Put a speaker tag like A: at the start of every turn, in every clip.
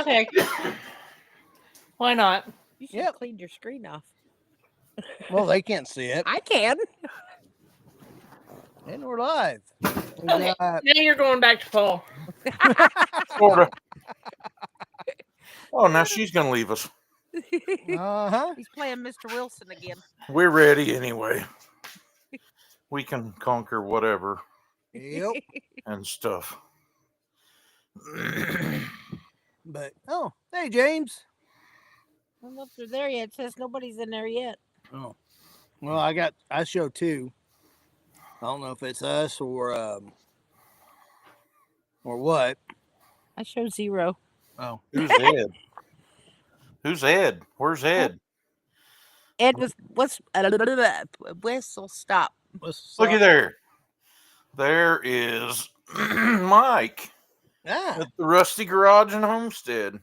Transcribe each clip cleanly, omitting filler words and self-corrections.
A: Heck, why not?
B: You should
C: Yep.
B: clean your screen off.
C: Well, they can't see it.
B: I can.
C: And we're live. We
A: Okay,
C: got
A: now you're going back to Paul.
D: Sorta. Oh, now she's gonna leave us.
B: He's playing Mr. Wilson again.
D: We're ready anyway. We can conquer whatever
C: Yep.
D: and stuff.
C: But hey James.
B: I don't know if they're there yet. It says nobody's in there yet.
C: Oh. Well, I show two. I don't know if it's us or what.
B: I show 0.
C: Oh.
D: Who's Ed? Who's Ed? Where's Ed?
B: Ed was whistle stop.
D: Look at there. There is Mike
C: Ah.
D: at the Rusty Garage and Homestead.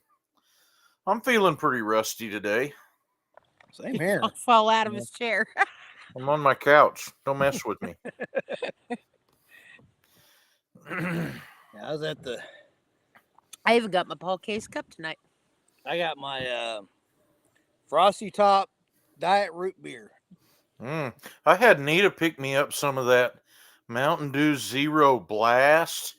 D: I'm feeling pretty rusty today.
C: Same here.
B: I'll fall out of his chair.
D: I'm on my couch. Don't mess with me.
C: I was at the.
B: I even got my Paul Case cup tonight.
C: I got my Frosty Top Diet Root Beer.
D: I had Nita pick me up some of that Mountain Dew Zero Blast.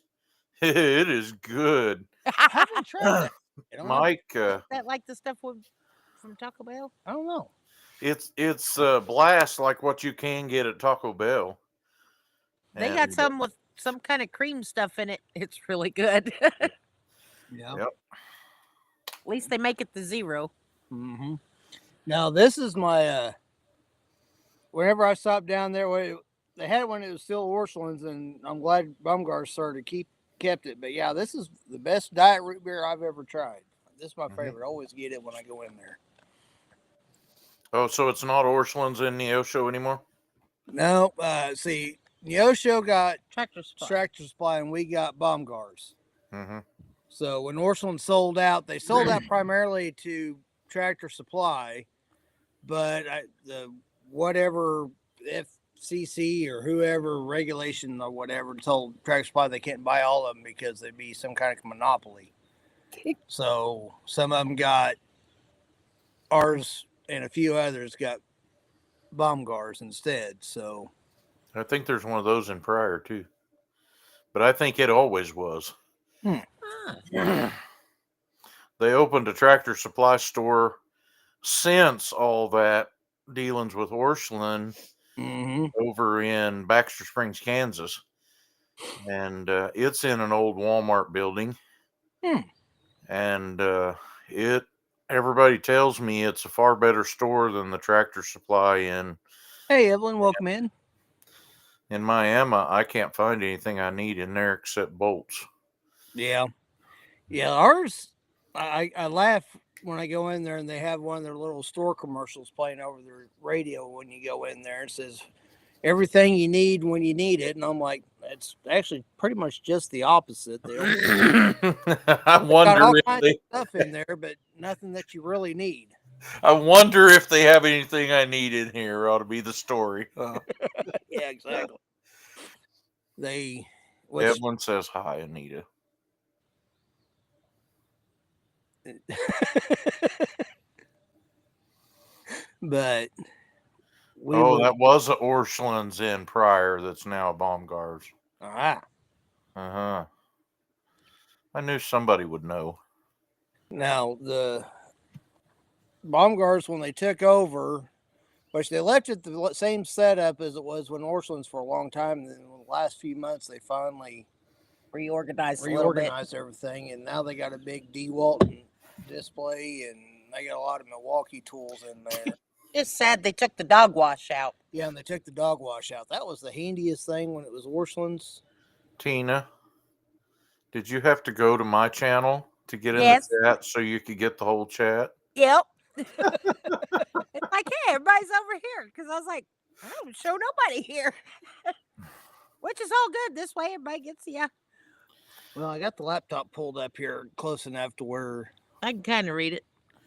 D: It is good.
C: I haven't tried that.
D: Mike,
B: That like the stuff from Taco Bell?
C: I don't know.
D: it's blast like what you can get at Taco Bell.
B: They got some with some kind of cream stuff in it. It's really good.
C: Yeah.
D: Yep.
B: At least they make it the 0.
C: Mm-hmm. Now this is my. Whenever I stopped down there, they had it when it was still Orchlands, and I'm glad Bumgar started kept it. But yeah, this is the best diet root beer I've ever tried. This is my favorite. I always get it when I go in there.
D: Oh, so it's not Orchlands in Neosho anymore?
C: No, see, Neosho got
B: Tractor
C: Supply, and we got Baumgars.
D: Mm-hmm.
C: So when Orchland sold out, they sold out primarily to Tractor Supply, but the whatever FCC or whoever regulation or whatever told Tractor Supply they can't buy all of them because they'd be some kind of monopoly. So some of them got ours, and a few others got Baumgars instead. So
D: I think there's one of those in Pryor too, but I think it always was. They opened a Tractor Supply store since all that dealings with Orchland over in Baxter Springs, Kansas, and it's in an old Walmart building. And everybody tells me it's a far better store than the Tractor Supply in.
C: Hey, Evelyn, welcome in.
D: In Miami, I can't find anything I need in there except bolts.
C: Yeah. Ours, I laugh when I go in there and they have one of their little store commercials playing over their radio when you go in there. It says everything you need when you need it, and I'm like, it's actually pretty much just the opposite.
D: I wonder
C: got all
D: if
C: kinds of stuff in there, but nothing that you really need.
D: I wonder if they have anything I need in here. Ought to be the story.
C: Yeah, exactly.
D: Evelyn says hi, Anita.
C: But
D: that was a Orchlands in Pryor that's now a Baumgars.
C: I
D: knew somebody would know. Now
C: the Baumgars, when they took over, which they left it the same setup as it was when Orchlands for a long time, and then in the last few months they finally
B: reorganized
C: everything, and now they got a big DeWalt display, and they got a lot of Milwaukee tools in there.
B: It's sad they took the dog wash out.
C: Yeah, and they took the dog wash out. That was the handiest thing when it was Orchlands.
D: Tina, did you have to go to my channel to get in the chat so you could get the whole chat?
B: Yep. It's like, hey, everybody's over here. Because I was like, I don't show nobody here. Which is all good. This way everybody gets you.
C: Well, I got the laptop pulled up here close enough to where
B: I can kind of read it.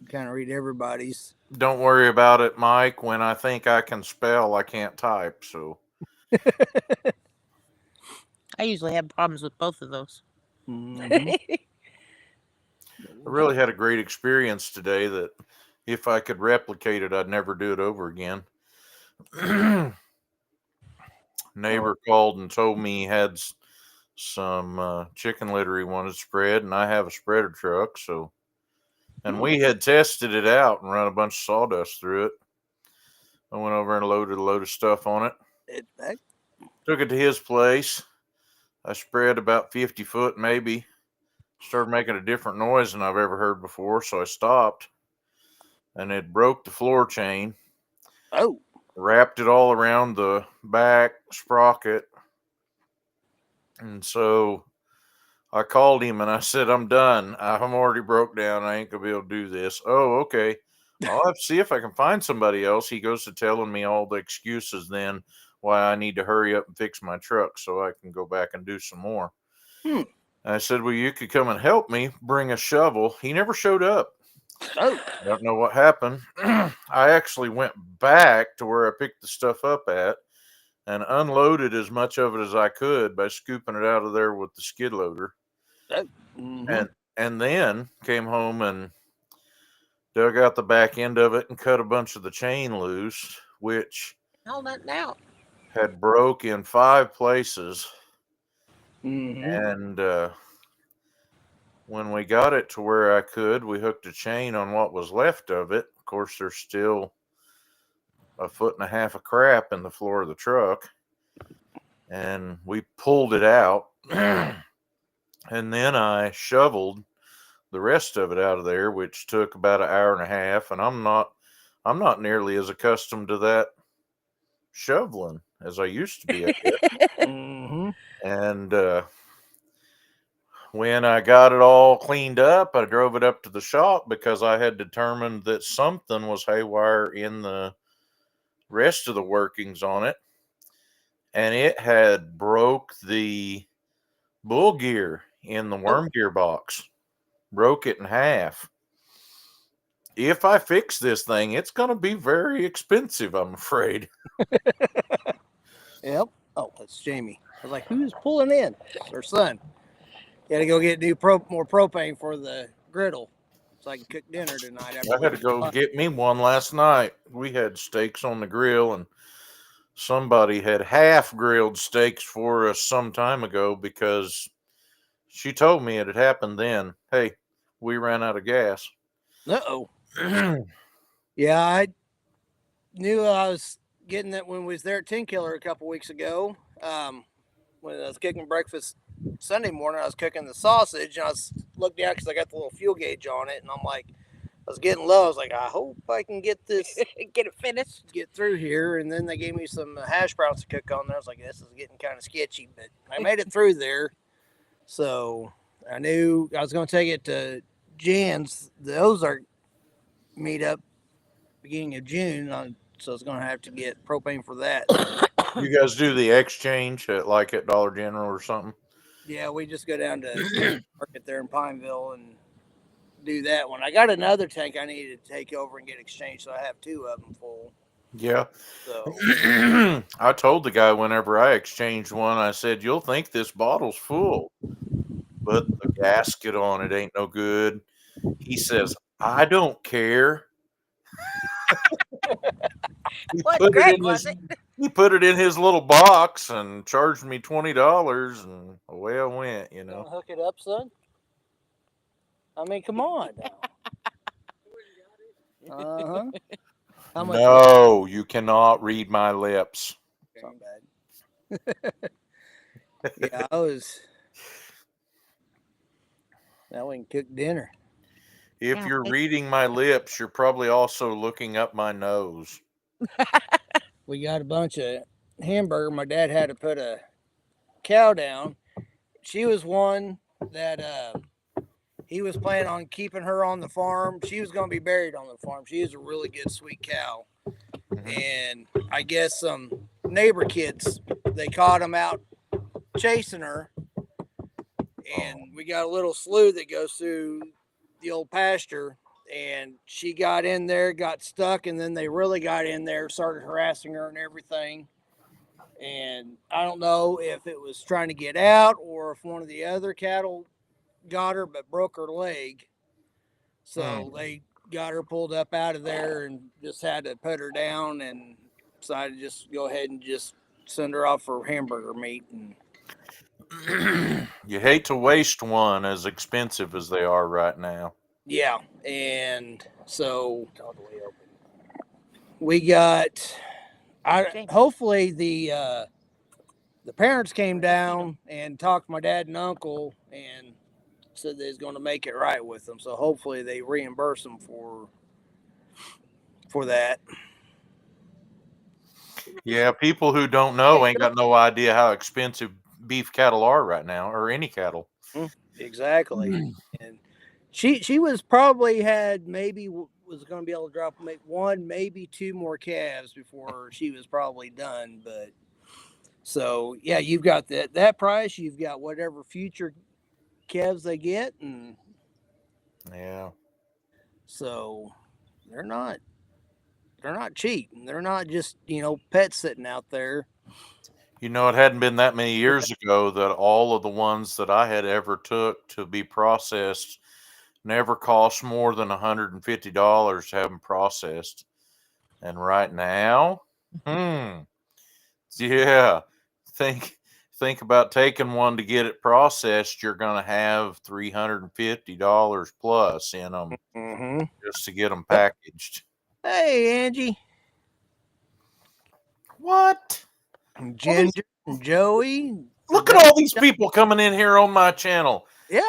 C: Kind of read everybody's.
D: Don't worry about it, Mike. When I think I can spell, I can't type. So
B: I usually have problems with both of those.
C: Mm-hmm.
D: I really had a great experience today that if I could replicate it, I'd never do it over again. Neighbor called and told me he had some chicken litter he wanted spread, and I have a spreader truck, so and we had tested it out and run a bunch of sawdust through it. I went over and loaded a load of stuff on it. Took it to his place. I spread about 50 foot maybe. Started making a different noise than I've ever heard before, so I stopped. And it broke the floor chain.
C: Oh.
D: Wrapped it all around the back sprocket. And so I called him and I said, I'm done. I'm already broke down. I ain't going to be able to do this. Oh, okay. I'll have to see if I can find somebody else. He goes to telling me all the excuses then why I need to hurry up and fix my truck so I can go back and do some more. I said, well, you could come and help me bring a shovel. He never showed up.
C: Oh.
D: I don't know what happened. I actually went back to where I picked the stuff up at and unloaded as much of it as I could by scooping it out of there with the skid loader. And then came home and dug out the back end of it and cut a bunch of the chain loose, which had broke in 5 places. And when we got it to where I could, we hooked a chain on what was left of it. Of course, there's still 1.5 foot of crap in the floor of the truck. And we pulled it out. And then I shoveled the rest of it out of there, which took about 1.5 hours. And I'm not nearly as accustomed to that shoveling as I used to be. I guess. And when I got it all cleaned up, I drove it up to the shop because I had determined that something was haywire in the rest of the workings on it. And it had broke the bull gear in the worm gearbox. Broke it in half. If I fix this thing, it's going to be very expensive, I'm afraid.
C: Yep. Oh, that's Jamie. I was like, who's pulling in? It's her son. Got to go get more propane for the griddle so I can cook dinner tonight.
D: I had to go get me one last night. We had steaks on the grill, and somebody had half grilled steaks for us some time ago because she told me it had happened then. Hey, we ran out of gas.
C: Uh-oh. Yeah, I knew I was getting that when we was there at 10 Killer a couple weeks ago. When I was cooking breakfast Sunday morning, I was cooking the sausage, and I was looking out because I got the little fuel gauge on it, and I'm like, I was getting low. I was like, I hope I can get this,
B: get it finished,
C: get through here. And then they gave me some hash browns to cook on there. I was like, this is getting kind of sketchy, but I made it through there. So I knew I was going to take it to Jan's, the Ozark meetup, beginning of June. So I was going to have to get propane for that.
D: You guys do the exchange at Dollar General or something?
C: Yeah, we just go down to market there in Pineville and do that one. I got another tank I needed to take over and get exchanged, so I have 2 of them full.
D: Yeah.
C: So
D: I told the guy whenever I exchanged one, I said, you'll think this bottle's full, but the gasket on it ain't no good. He says, I don't care. He put it in his little box and charged me $20, and away I went, you know.
C: Hook it up, son. I mean, come on. Uh-huh.
D: No, you cannot read my lips.
C: Not bad. Yeah, now we can cook dinner.
D: If you're reading my lips, you're probably also looking up my nose.
C: We got a bunch of hamburger. My dad had to put a cow down. She was one that he was planning on keeping her on the farm. She was going to be buried on the farm. She is a really good, sweet cow. And I guess some neighbor kids, they caught him out chasing her. And we got a little slough that goes through the old pasture. And she got in there, got stuck, and then they really got in there, started harassing her and everything. And I don't know if it was trying to get out or if one of the other cattle got her but broke her leg. So they got her pulled up out of there and just had to put her down and decided to just go ahead and just send her off for hamburger meat. And
D: You hate to waste one as expensive as they are right now.
C: yeah, and so we got. Hopefully the parents came down and talked to my dad and uncle and said they was going to make it right with them. So hopefully they reimburse them for that.
D: Yeah, people who don't know ain't got no idea how expensive beef cattle are right now, or any cattle.
C: Exactly. And she was probably had maybe was going to be able to drop one, maybe two more calves before she was probably done. But so yeah, you've got that price. You've got whatever future calves they get, and
D: Yeah.
C: so they're not cheap. They're not just pets sitting out there.
D: You know, it hadn't been that many years ago that all of the ones that I had ever took to be processed never cost more than $150 to have them processed. And right now, yeah, think about taking one to get it processed. You're going to have $350 plus in them just to get them packaged.
C: Hey, Angie.
D: What?
C: Ginger and Joey.
D: Look at all these people coming in here on my channel.
C: Yeah.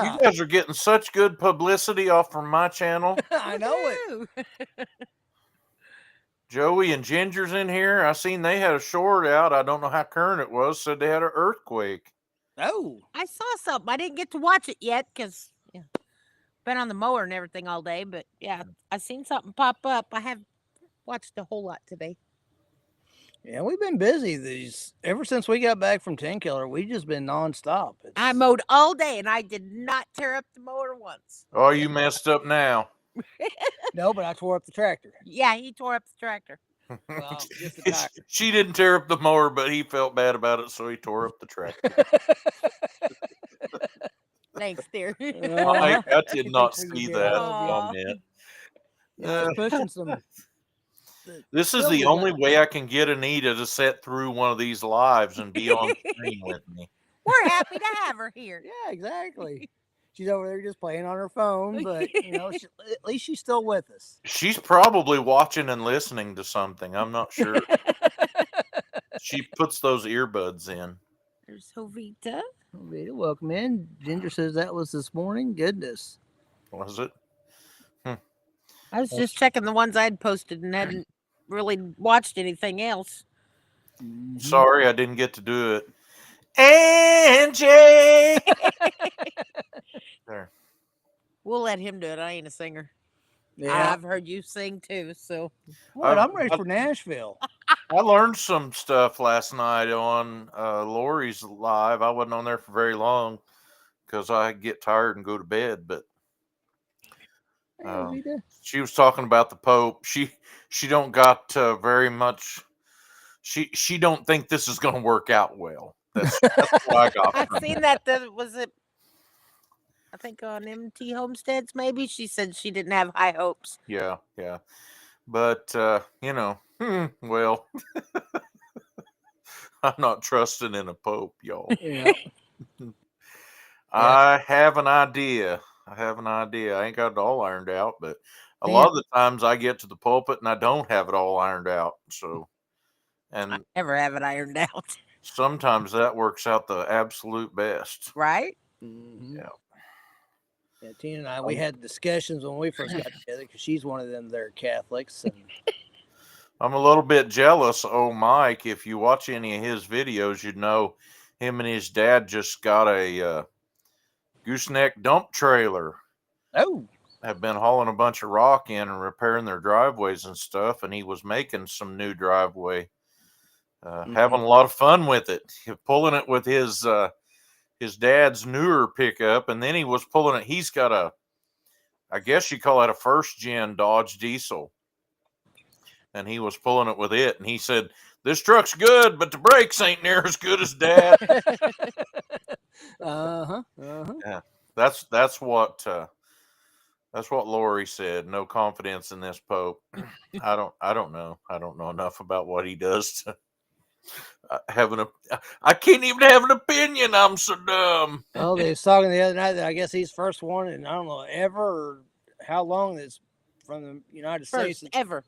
D: You guys are getting such good publicity off from my channel.
C: I know it.
D: Joey and Ginger's in here. I seen they had a short out. I don't know how current it was. Said they had an earthquake.
C: Oh.
B: I saw something. I didn't get to watch it yet because been on the mower and everything all day. But yeah, I seen something pop up. I have watched a whole lot today.
C: Yeah, we've been busy ever since we got back from 10 Killer. We've just been nonstop.
B: I mowed all day and I did not tear up the mower once.
D: Oh, you messed up now.
C: No, but I tore up the tractor.
B: Yeah, he tore up the tractor.
C: Well, just the tire.
D: She didn't tear up the mower, but he felt bad about it, so he tore up the tractor.
B: Thanks, dear.
D: I did not see that comment.
C: Pushing some.
D: This is the only way I can get Anita to sit through one of these lives and be on screen with me.
B: We're happy to have her here.
C: Yeah, exactly. She's over there just playing on her phone, but at least she's still with us.
D: She's probably watching and listening to something. I'm not sure. She puts those earbuds in.
B: There's Jovita.
C: Jovita, welcome in. Ginger says that was this morning. Goodness.
D: Was it?
B: I was just checking the ones I'd posted and hadn't really watched anything else.
D: Sorry, I didn't get to do it. Angie! There.
B: We'll let him do it. I ain't a singer.
C: Yeah.
B: I've heard you sing too, so.
C: What? I'm ready for Nashville.
D: I learned some stuff last night on Lori's live. I wasn't on there for very long because I get tired and go to bed, but she was talking about the Pope. She don't got very much. She don't think this is going to work out well. That's what I got.
B: I've seen that. Was it? I think on MT Homesteads, maybe she said she didn't have high hopes.
D: Yeah. But well, I'm not trusting in a Pope, y'all.
C: Yeah.
D: I have an idea. I ain't got it all ironed out, but a lot of the times I get to the pulpit and I don't have it all ironed out. So, and
B: I never have it ironed out.
D: Sometimes that works out the absolute best.
B: Right?
C: Mm-hmm.
D: Yeah.
C: Yeah, Tina and I, we had discussions when we first got together because she's one of them there Catholics. And
D: I'm a little bit jealous. Oh, Mike, if you watch any of his videos, you'd know him and his dad just got a gooseneck dump trailer.
C: Oh.
D: Have been hauling a bunch of rock in and repairing their driveways and stuff, and he was making some new driveway. Having a lot of fun with it. Pulling it with his dad's newer pickup, and then he was pulling it. He's got I guess you call it a first gen Dodge diesel. And he was pulling it with it, and he said, "This truck's good, but the brakes ain't near as good as Dad." Yeah, that's what That's what Lori said. No confidence in this Pope. I don't know. I don't know enough about what he does to I can't even have an opinion. I'm so dumb.
C: Well, they was talking the other night that I guess he's first one in I don't know ever or how long that's from the United States.
B: First ever.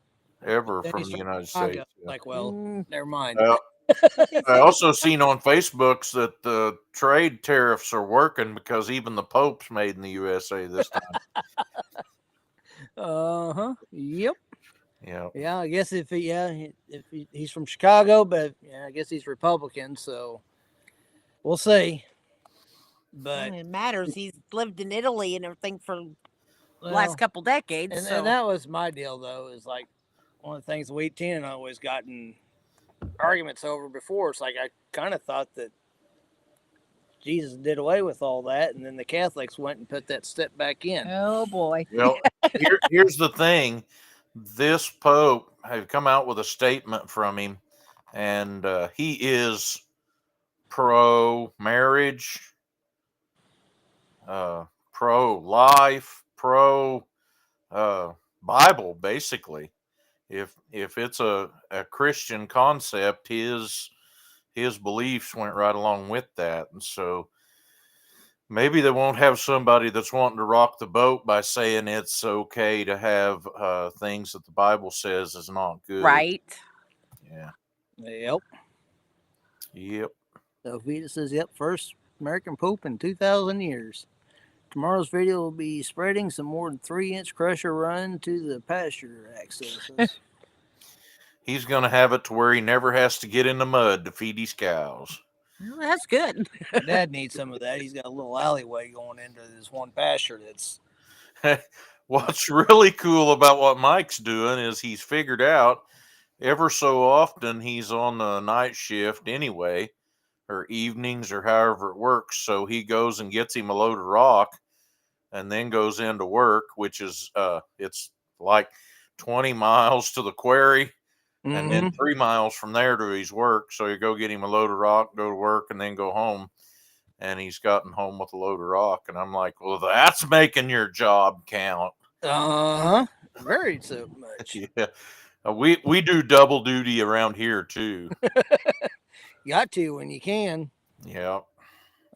D: Ever
C: Then
D: from
C: he's
D: the
C: from
D: United
C: Chicago.
D: States. Yeah.
C: Like, well, never mind.
D: I also seen on Facebooks that the trade tariffs are working because even the Pope's made in the USA this time.
C: Yep.
D: Yeah.
C: Yeah, I guess if he's from Chicago, but yeah, I guess he's Republican, so we'll see. But
B: it matters. He's lived in Italy and everything for the
C: well,
B: last couple decades.
C: and that was my deal though, is like one of the things we 10 and I always gotten arguments over before. It's like I kind of thought that Jesus did away with all that, and then the Catholics went and put that step back in.
B: Oh boy.
D: Well, here's the thing. This Pope have come out with a statement from him, and he is pro-marriage, pro-life, pro-Bible, basically. If it's a Christian concept, his beliefs went right along with that, and so maybe they won't have somebody that's wanting to rock the boat by saying it's okay to have things that the Bible says is not good.
B: Right.
D: Yeah.
C: Yep.
D: Yep.
C: So Vita says, "Yep, first American Pope in 2,000 years." Tomorrow's video will be spreading some more than 3-inch crusher run to the pasture accesses.
D: He's going to have it to where he never has to get in the mud to feed his cows.
B: Well, that's good.
C: Dad needs some of that. He's got a little alleyway going into this one pasture that's.
D: What's really cool about what Mike's doing is he's figured out ever so often he's on the night shift anyway, or evenings or however it works. So he goes and gets him a load of rock and then goes into work, which is it's like 20 miles to the quarry. And then 3 miles from there to his work. So you go get him a load of rock, go to work, and then go home. And he's gotten home with a load of rock. And I'm like, well, that's making your job count.
C: Very so much.
D: Yeah. We do double duty around here, too.
C: Got to when you can.
D: Yeah.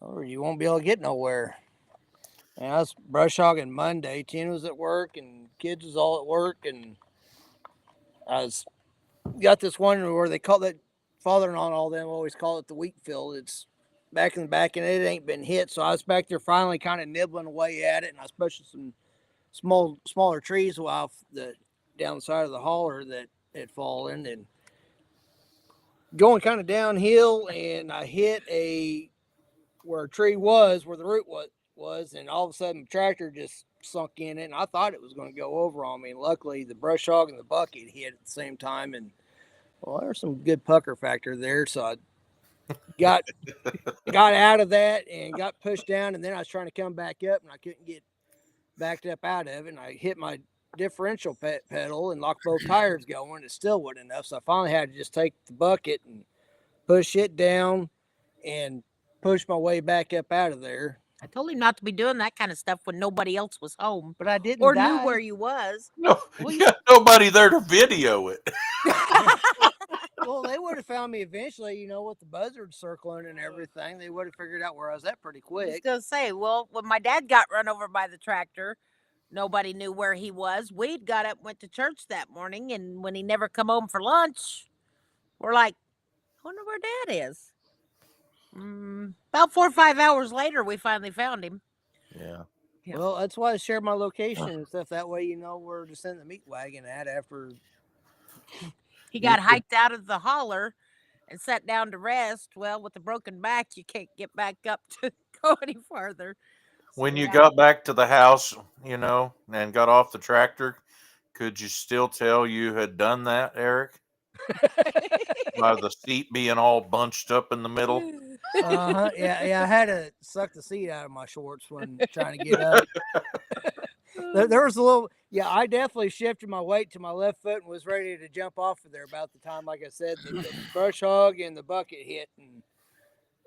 C: Or you won't be able to get nowhere. And I was brush hogging Monday. 10 was at work, and kids was all at work. And I was... got this one where they call that father-in-law and all them always call it the wheat field. It's back in the back and it ain't been hit. So I was back there finally kind of nibbling away at it. And I was pushing some smaller trees off down the side of the hauler that had fallen and going kind of downhill. And I hit where a tree was, where the root was. And all of a sudden the tractor just sunk in it, and I thought it was going to go over on me. And luckily, the brush hog and the bucket hit at the same time, and well, there's some good pucker factor there. So I got out of that and got pushed down, and then I was trying to come back up, and I couldn't get backed up out of it. And I hit my differential pedal and locked both tires going. It still wasn't enough, so I finally had to just take the bucket and push it down and push my way back up out of there.
B: I told him not to be doing that kind of stuff when nobody else was home.
C: But I didn't
B: or
C: die.
B: knew where you was.
D: No, you got nobody there to video it.
C: Well, they would have found me eventually, with the buzzard circling and everything. They would have figured out where I was at pretty
B: I was
C: quick.
B: going to say, well, when my dad got run over by the tractor, nobody knew where he was. We'd got up and went to church that morning, and when he never come home for lunch, we're like, I wonder where Dad is. About 4 or 5 hours later, we finally found him.
D: Yeah.
C: Well, that's why I share my location and stuff. That way, where to send the meat wagon at after.
B: He got hiked out of the hauler and sat down to rest. Well, with a broken back, you can't get back up to go any farther.
D: When you got back to the house, and got off the tractor, could you still tell you had done that, Eric? By the seat being all bunched up in the middle.
C: Yeah. I had to suck the seat out of my shorts when trying to get up. There was a little. Yeah, I definitely shifted my weight to my left foot and was ready to jump off of there about the time, like I said, the brush hog and the bucket hit, and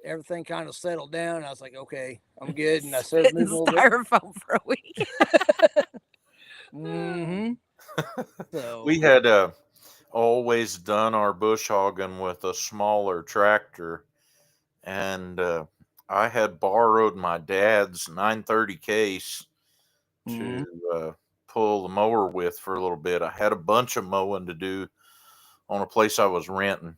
C: everything kind of settled down. I was like, okay, I'm good, and I started moving a little bit.
B: Styrofoam for a week.
C: So
D: We had always done our bush hogging with a smaller tractor, and I had borrowed my dad's 930 case to pull the mower with for a little bit. I had a bunch of mowing to do on a place I was renting.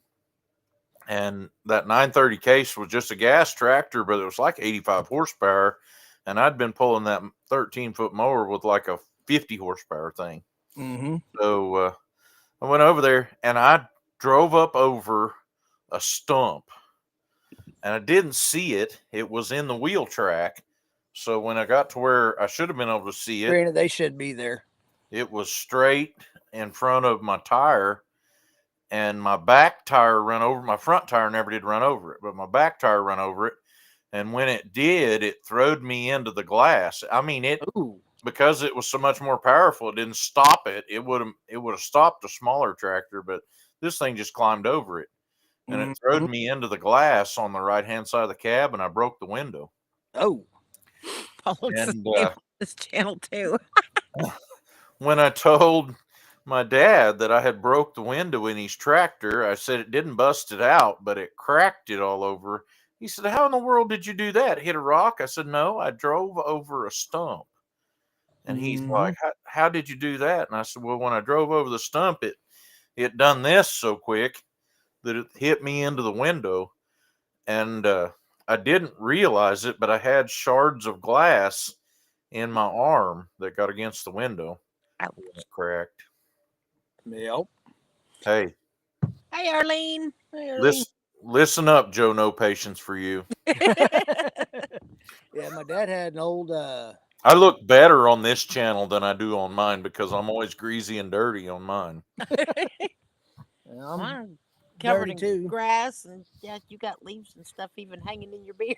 D: And that 930 case was just a gas tractor, but it was like 85 horsepower. And I'd been pulling that 13-foot mower with like a 50 horsepower thing. So I went over there and I drove up over a stump, and I didn't see it. It was in the wheel track. So when I got to where I should have been able to see it,
C: granted, they should be there.
D: it was straight in front of my tire, and my back tire run over. My front tire never did run over it, but my back tire run over it. And when it did, it throwed me into the glass. I mean, because it was so much more powerful, it didn't stop it. It would have stopped a smaller tractor, but this thing just climbed over it, and it throwed me into the glass on the right hand side of the cab, and I broke the window.
C: Oh,
B: Paul looks
D: And
B: on this channel too.
D: when I told my dad that I had broke the window in his tractor, I said it didn't bust it out, but it cracked it all over. He said, "How in the world did you do that? Hit a rock?" I said, "No, I drove over a stump." And he's like, how did you do that? And I said, well, when I drove over the stump, it done this so quick that it hit me into the window. And I didn't realize it, but I had shards of glass in my arm that got against the window. It was cracked.
C: Yep.
D: Hey.
B: Hey, Arlene. Hey, Arlene.
D: Listen up, Joe. No patience for you.
C: Yeah, my dad had an old.
D: I look better on this channel than I do on mine because I'm always greasy and dirty on mine.
C: I'm
B: covered in
C: too.
B: grass, and yeah, you got leaves and stuff even hanging in your beard.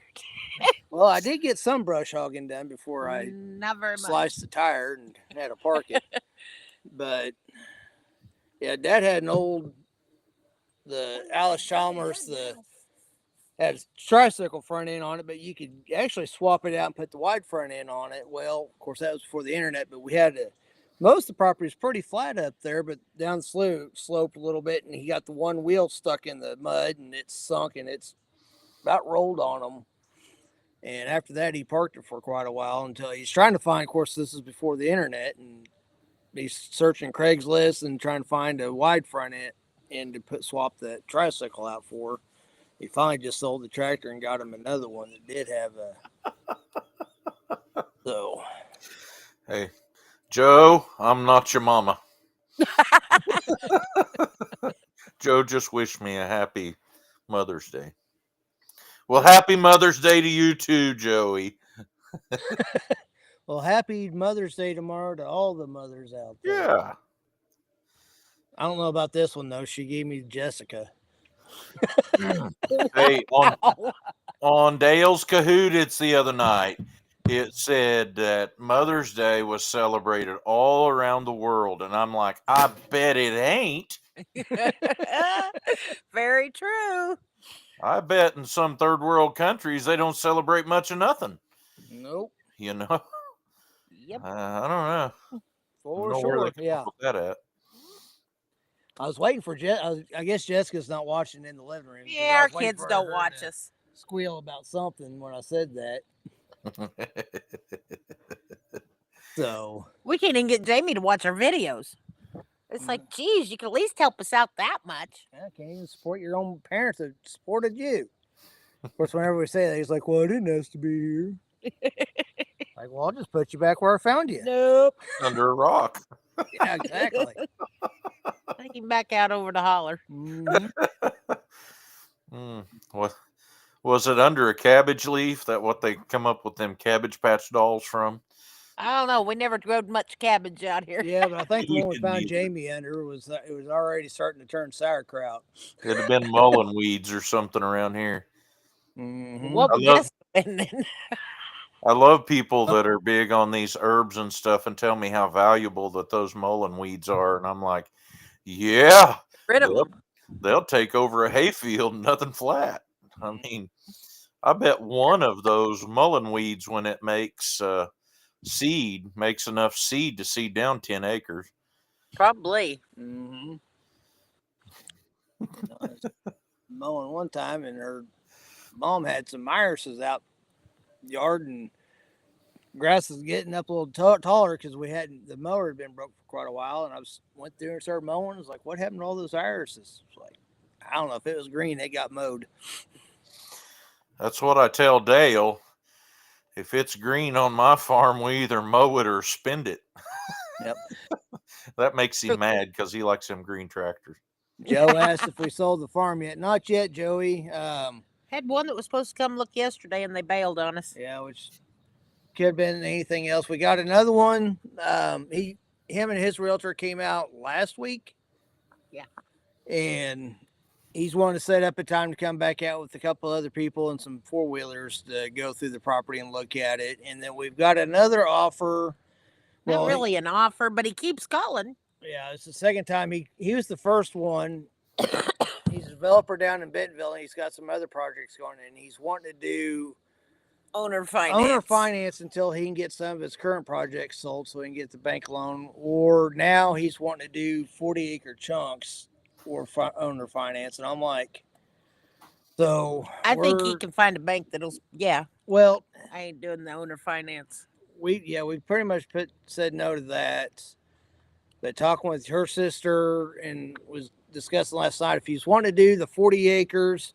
C: Well, I did get some brush hogging done before I
B: Not very much.
C: sliced the tire and had to park it. But yeah, Dad had an old, the Alice Chalmers, had a tricycle front end on it, but you could actually swap it out and put the wide front end on it. Well, of course, that was before the internet, but we had to. Most of the property is pretty flat up there, but down the slope a little bit, and he got the one wheel stuck in the mud, and it's sunk, and it's about rolled on him. And after that, he parked it for quite a while until he's trying to find. Of course, this is before the internet, and he's searching Craigslist and trying to find a wide front end to swap the tricycle out for. He finally just sold the tractor and got him another one that did have a. So,
D: hey, Joe, I'm not your mama. Joe just wished me a happy Mother's Day. Well, happy Mother's Day to you too, Joey.
C: Well, happy Mother's Day tomorrow to all the mothers out there.
D: Yeah.
C: I don't know about this one though. She gave me Jessica.
D: Hey, on Dale's Cahootits the other night, it said that Mother's Day was celebrated all around the world, and I'm like, I bet it ain't.
B: Very true.
D: I bet in some third world countries they don't celebrate much of nothing.
C: Nope.
D: You know.
B: Yep.
D: I don't know.
C: For
D: know
C: sure.
D: where they
C: Yeah.
D: put that at.
C: I was waiting for I guess Jessica's not watching in the living room.
B: Yeah, our kids don't watch us.
C: Squeal about something when I said that. So
B: we can't even get Jamie to watch our videos. It's like, geez, you can at least help us out that much.
C: I can't even support your own parents that supported you. Of course, whenever we say that, he's like, well, I didn't ask to be here. Like, well, I'll just put you back where I found you.
B: Nope.
D: Under a rock.
C: Yeah, exactly.
B: Take him back out over the holler.
D: What was it, under a cabbage leaf? That what they come up with them Cabbage Patch dolls from?
B: I don't know. We never growed much cabbage out here.
C: Yeah, but I think the
D: You
C: one we
D: didn't
C: found
D: either.
C: Jamie under was it was already starting to turn sauerkraut.
D: It'd have been mullein weeds or something around here.
B: What
D: I
B: we
D: love-
B: guess?
D: I love people that are big on these herbs and stuff and tell me how valuable that those mullein weeds are, and I'm like, yeah,
B: Rid of them.
D: they'll take over a hayfield, nothing flat. I mean, I bet one of those mullein weeds, when it makes seed, makes enough seed to seed down 10 acres.
B: Probably.
C: Mm-hmm. I was mowing one time, and her mom had some irises out yard, and grass was getting up a little taller because the mower had been broke for quite a while, and went through and started mowing. It's like, what happened to all those irises? It's like, I don't know, if it was green, they got mowed.
D: That's what I tell Dale. If it's green on my farm, we either mow it or spend it.
C: Yep.
D: That makes him mad because he likes them green tractors.
C: Joe asked if we sold the farm yet. Not yet, Joey.
B: Had one that was supposed to come look yesterday, and they bailed on us.
C: Yeah, which could have been anything else. We got another one. Him and his realtor came out last week.
B: Yeah.
C: And he's wanting to set up a time to come back out with a couple other people and some four-wheelers to go through the property and look at it. And then we've got another offer.
B: Not really an offer, but he keeps calling.
C: Yeah, it's the second time. He was the first one. He's a developer down in Bentonville, and he's got some other projects going, and he's wanting to do
B: owner finance
C: until he can get some of his current projects sold so he can get the bank loan. Or now he's wanting to do 40-acre chunks or owner finance. And I'm like, so
B: I think he can find a bank that'll,
C: well,
B: I ain't doing the owner finance.
C: We pretty much said no to that. But talking with her sister and was discussing last night, if he's wanting to do the 40 acres,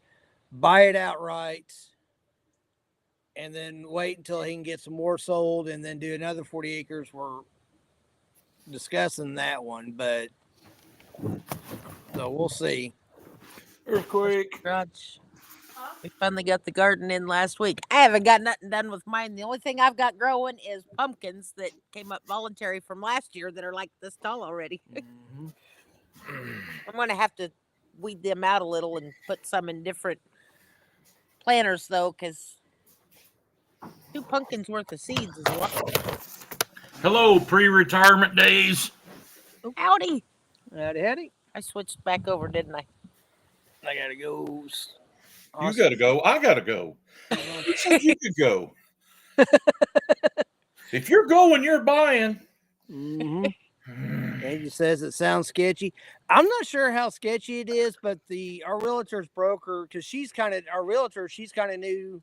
C: buy it outright, and then wait until he can get some more sold and then do another 40 acres. We're discussing that one, but so we'll see.
D: Earthquake.
B: We finally got the garden in last week. I haven't got nothing done with mine. The only thing I've got growing is pumpkins that came up voluntary from last year that are like this tall already.
C: Mm-hmm.
B: I'm going to have to weed them out a little and put some in different planters, though, because 2 pumpkins worth of seeds is a lot.
E: Hello, pre-retirement days.
B: Howdy.
C: Howdy.
B: I switched back over, didn't I?
C: I got to go.
E: You got to go. I got to go. You said you could go. If you're going, you're buying.
C: Mm-hmm. Angie says it sounds sketchy. I'm not sure how sketchy it is, but our realtor's broker, because she's kind of new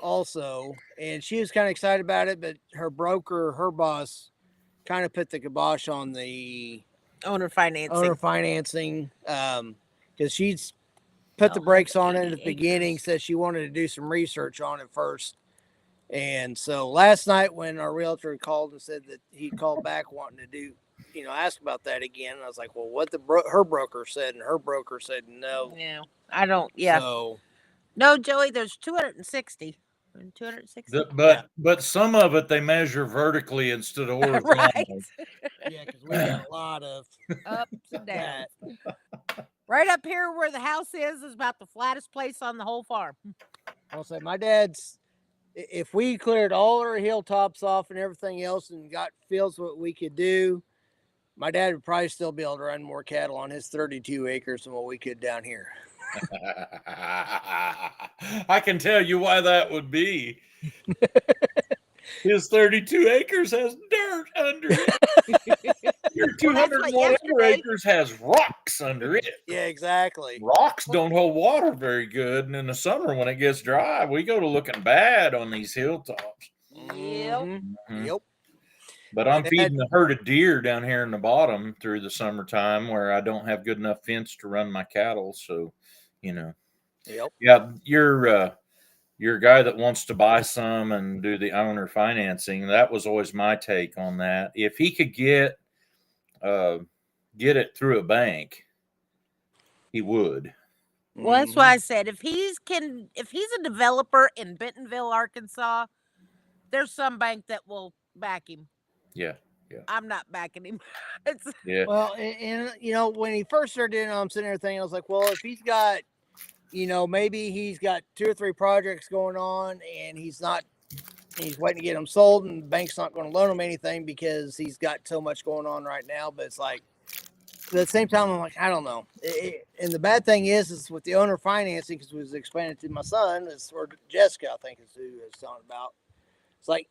C: also, and she was kind of excited about it, but her broker, her boss, kind of put the kibosh on the
B: owner financing,
C: because she's put the brakes on it at the beginning, said she wanted to do some research on it first. And so last night when our realtor called and said that he called back wanting to do, ask about that again. And I was like, well, what her broker said, and her broker said no.
B: Yeah, I don't. Yeah. So, no, Joey, there's 260. 260.
E: But some of it they measure vertically instead of horizontally.
B: Right.
C: Yeah, because we got a lot of
B: ups and downs. Right up here where the house is about the flattest place on the whole farm.
C: I'll say my dad's. If we cleared all our hilltops off and everything else and got fields what we could do, my dad would probably still be able to run more cattle on his 32 acres than what we could down here.
E: I can tell you why that would be. His 32 acres has dirt under it. Your 200 whatever acres has rocks under it.
C: Yeah, exactly.
E: Rocks don't hold water very good, and in the summer when it gets dry, we go to looking bad on these hilltops.
B: Yep.
C: Mm-hmm. Yep.
E: But I'm feeding a herd of deer down here in the bottom through the summertime where I don't have good enough fence to run my cattle. So,
C: Yep.
E: Yeah, you're a guy that wants to buy some and do the owner financing. That was always my take on that. If he could get it through a bank, he would.
B: Well, that's why I said if he's a developer in Bentonville, Arkansas, there's some bank that will back him.
E: Yeah.
B: I'm not backing him.
E: Yeah.
C: Well, and when he first started doing it, I'm sitting there thinking, I was like, well, if he's got, maybe he's got 2 or 3 projects going on and he's waiting to get them sold and the bank's not going to loan him anything because he's got so much going on right now. But it's like, at the same time, I'm like, I don't know. And the bad thing is with the owner financing, because we was explaining to my son, or Jessica, I think is who is talking about. It's like,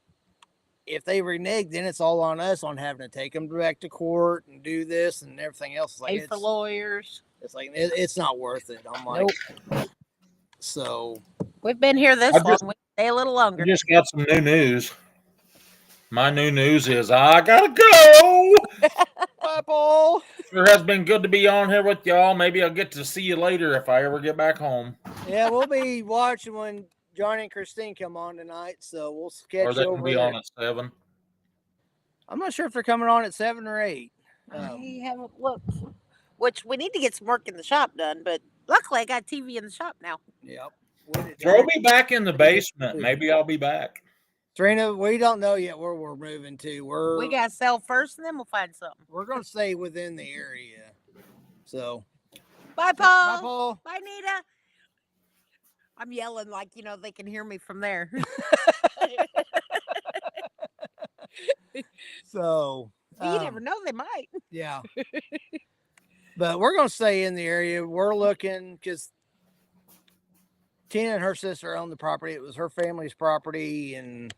C: if they renege, then it's all on us on having to take them back to court and do this and everything else. It's like
B: Pay for lawyers.
C: It's like it's not worth it. I'm like, so
B: We've been here this long. We stay a little longer.
E: I just got some new news. My new news is I gotta go.
C: bye, Paul.
E: Sure has been good to be on here with y'all. Maybe I'll get to see you later if I ever get back home.
C: Yeah, we'll be watching when Johnny and Christine come on tonight, so we'll sketch
E: Or they
C: over
E: can be
C: there.
E: on at 7.
C: I'm not sure if they're coming on at 7 or 8.
B: I haven't looked. Which we need to get some work in the shop done, but luckily I got TV in the shop now.
C: Yep.
E: Throw me back in the basement. Maybe I'll be back.
C: Trina, we don't know yet where we're moving to.
B: We gotta sell first, and then we'll find something.
C: We're gonna stay within the area. So,
B: bye, Paul.
C: Bye, Paul.
B: Bye, Nita. I'm yelling like they can hear me from there.
C: So
B: you never know, they might.
C: Yeah. But we're gonna stay in the area. We're looking because Tina and her sister own the property. It was her family's property, and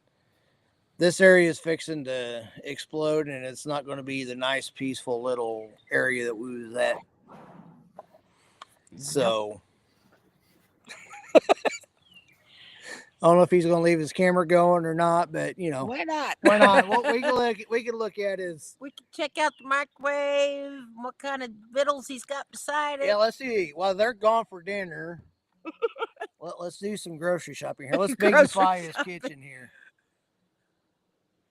C: this area is fixing to explode, and it's not going to be the nice, peaceful little area that we was at. So I don't know if he's going to leave his camera going or not, but
B: why not?
C: Why not? What we can look at is
B: we can check out the microwave, what kind of vittles he's got beside it.
C: Yeah, let's see. While they're gone for dinner, let's do some grocery shopping here. Let's bignify his kitchen here.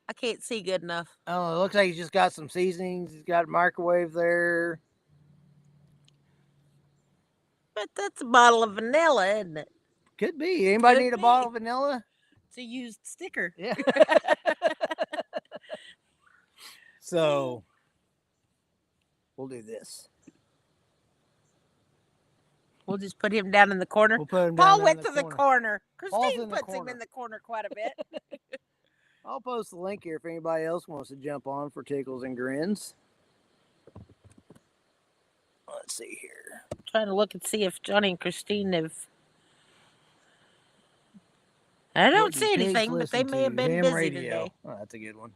B: I can't see good enough.
C: Oh, it looks like he's just got some seasonings. He's got a microwave there.
B: But that's a bottle of vanilla, isn't it?
C: Could be. Anybody need a bottle of vanilla?
B: It's a used sticker.
C: Yeah. So we'll do this.
B: We'll just put him down in the corner.
C: We'll put him
B: Paul
C: down
B: went
C: in
B: to the corner. Christine puts him in the corner quite a bit.
C: I'll post the link here if anybody else wants to jump on for Tickles and Grins. Let's see here.
B: I'm trying to look and see if Johnny and Christine have. I don't see anything, but they may have been busy today.
C: Oh, that's a good one.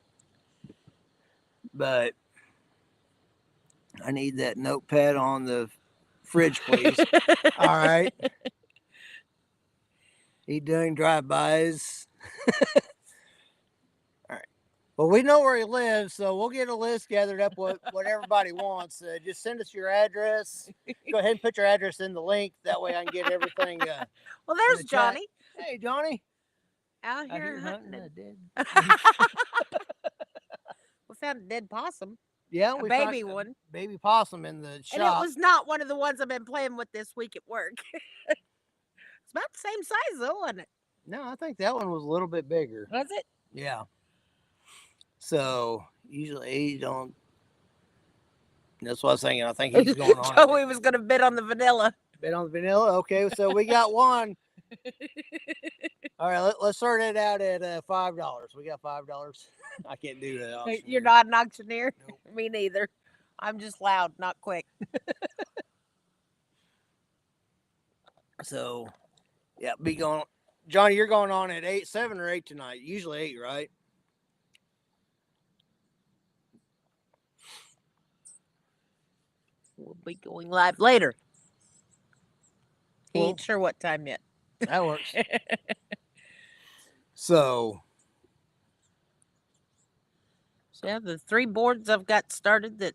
C: But I need that notepad on the fridge, please. All right. He doing drive-bys. All right. Well, we know where he lives, so we'll get a list gathered up what everybody wants. Just send us your address. Go ahead and put your address in the link. That way I can get everything.
B: Well, there's Johnny.
C: Hey, Johnny.
B: Out here hunting
C: it. Dead.
B: We found a dead possum.
C: Yeah,
B: we found a one.
C: Baby possum in the shop.
B: And it was not one of the ones I've been playing with this week at work. It's about the same size though, wasn't it?
C: No, I think that one was a little bit bigger.
B: Was it?
C: Yeah. So usually you don't. That's what I was thinking. I think he's going on.
B: Joey was going to bid on the vanilla.
C: Bet on the vanilla. Okay, so we got one. All right, let's sort it out at $5. We got $5. I can't do that.
B: You're not an auctioneer?
C: Nope.
B: Me neither. I'm just loud, not quick.
C: So, yeah, be going. Johnny, you're going on at 7 or 8 tonight. Usually 8, right?
B: We'll be going live later. He
C: Well,
B: ain't sure what time yet.
C: That works. So
B: yeah, the 3 boards I've got started that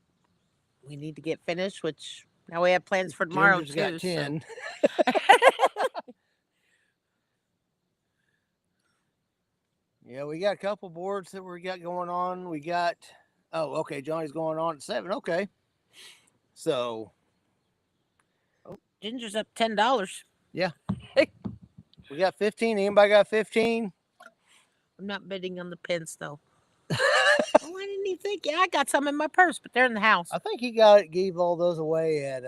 B: we need to get finished, which now we have plans for tomorrow
C: Ginger's
B: too.
C: got 10.
B: So.
C: Yeah, we got a couple boards that we got going on. We got, okay, Johnny's going on at 7. Okay. So.
B: Ginger's up $10.
C: Yeah. We got 15. Anybody got 15?
B: I'm not bidding on the pins though. Oh, I didn't even think. Yeah, I got some in my purse, but they're in the house.
C: I think he gave all those away at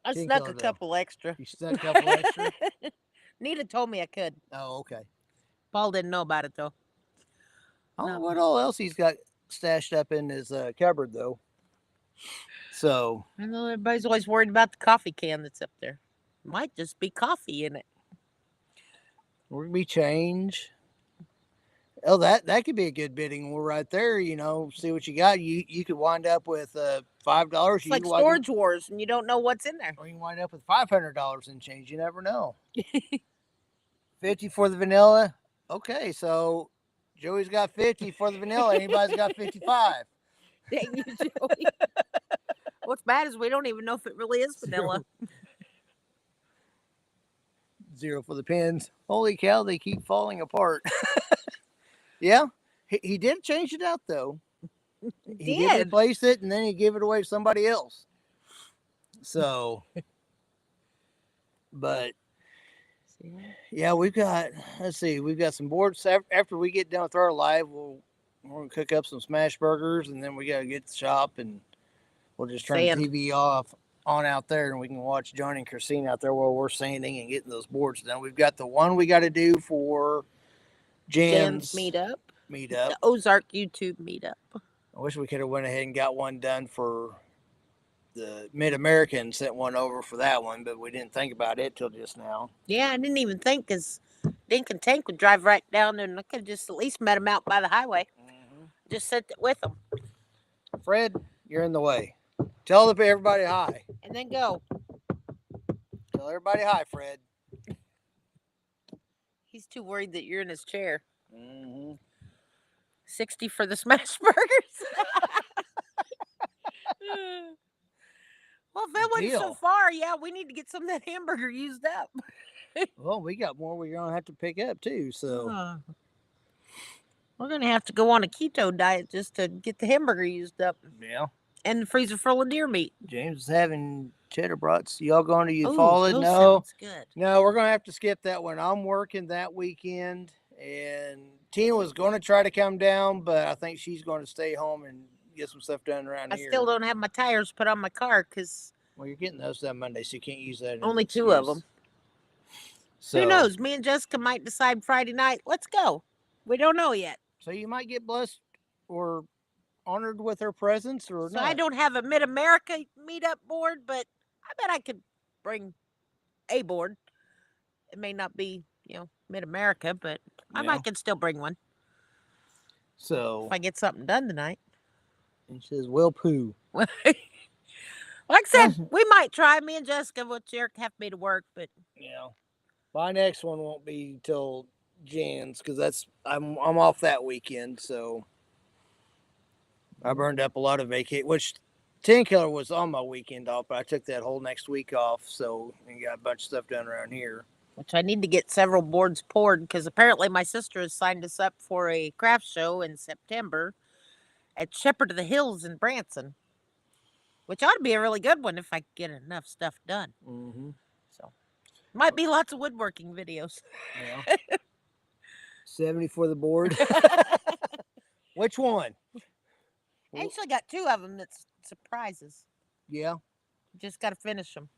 B: I snuck a couple extra.
C: You snuck a couple extra?
B: Nita told me I could.
C: Oh, okay.
B: Paul didn't know about it though.
C: I don't know what all else he's got stashed up in his cupboard though. So
B: I know everybody's always worried about the coffee can that's up there. Might just be coffee in it.
C: we're gonna be change. Oh, that could be a good bidding war right there. You know, see what you got. You could wind up with $5.
B: It's like storage wars, and you don't know what's in there.
C: Or you can wind up with $500 in change. You never know. 50 for the vanilla. Okay, so Joey's got 50 for the vanilla. Anybody's got 55.
B: Dang you, Joey. What's bad is we don't even know if it really is vanilla.
C: Zero for the pins. Holy cow, they keep falling apart. Yeah, he did change it out though. He did replace it, and then he gave it away to somebody else. So, but yeah, we've got. Let's see, we've got some boards. After we get done with our live, we're gonna cook up some smash burgers, and then we gotta get to the shop, and we'll just turn the TV on out there, and we can watch Johnny and Christine out there while we're sanding and getting those boards done. We've got the one we got to do for Jan's
B: meetup.
C: The
B: Ozark YouTube meetup.
C: I wish we could have went ahead and got one done for the Mid-American, sent one over for that one, but we didn't think about it till just now.
B: Yeah, I didn't even think, because Dink and Tank would drive right down, and I could have just at least met them out by the highway. Mm-hmm. Just sent it with them.
C: Fred, you're in the way. Tell everybody hi.
B: And then go.
C: Tell everybody hi, Fred.
B: He's too worried that you're in his chair.
C: Mm-hmm.
B: 60 for the smash burgers. Well, if it went so far, yeah, we need to get some of that hamburger used up.
C: Well, we got more we're going to have to pick up, too, so.
B: We're going to have to go on a keto diet just to get the hamburger used up.
C: Yeah.
B: And the freezer full of deer meat.
C: James is having cheddar brats. Y'all going to Eufaula? No.
B: Sounds good.
C: No, we're going to have to skip that one. I'm working that weekend, and Tina was going to try to come down, but I think she's going to stay home and get some stuff done around here.
B: I still don't have my tires put on my car because...
C: Well, you're getting those done Monday, so you can't use that.
B: Only 2 of them. So, who knows? Me and Jessica might decide Friday night, let's go. We don't know yet.
C: So you might get blessed or honored with her presence or not.
B: I don't have a Mid-America meetup board, but I bet I could bring a board. It may not be, Mid-America, but I might can still bring one.
C: So
B: if I get something done tonight.
C: He says, "Well, poo."
B: Like I said, we might try. Me and Jessica will have me to work, but
C: my next one won't be till Jan's because I'm off that weekend, so I burned up a lot of vacation. Which 10 Killer was on my weekend off, but I took that whole next week off, so and got a bunch of stuff done around here.
B: Which I need to get several boards poured because apparently my sister has signed us up for a craft show in September at Shepherd of the Hills in Branson, which ought to be a really good one if I get enough stuff done.
C: Mm-hmm.
B: So, might be lots of woodworking videos.
C: Yeah. 70 for the board. Which one?
B: I actually got 2 of them that's surprises.
C: Yeah.
B: Just got to finish them.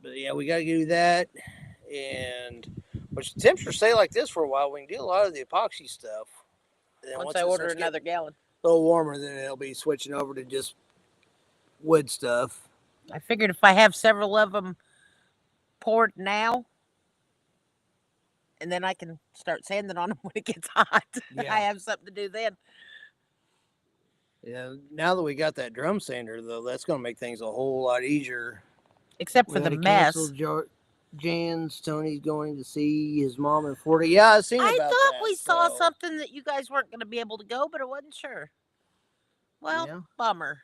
C: But yeah, we got to do that. And which the temperatures stay like this for a while, we can do a lot of the epoxy stuff.
B: Once I order another gallon.
C: A little warmer, then it'll be switching over to just wood stuff.
B: I figured if I have several of them poured now, and then I can start sanding on them when it gets hot. Yeah. I have something to do then.
C: Yeah, now that we got that drum sander, though, that's going to make things a whole lot easier.
B: Except for the mess.
C: Jan's, Tony's going to see his mom in Florida. Yeah, I've seen about that.
B: I thought we saw something that you guys weren't going to be able to go, but I wasn't sure. Well, bummer.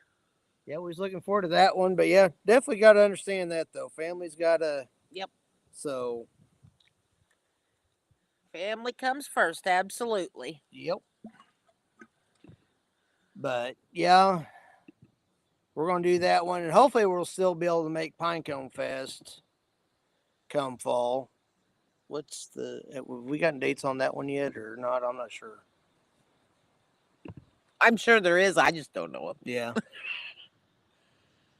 C: Yeah, we was looking forward to that one, but yeah, definitely got to understand that, though. Family's got to...
B: Yep.
C: So...
B: Family comes first, absolutely.
C: Yep. But, yeah, we're going to do that one, and hopefully we'll still be able to make Pinecone Fest come fall. Have we gotten dates on that one yet or not? I'm not sure.
B: I'm sure there is. I just don't know it.
C: Yeah.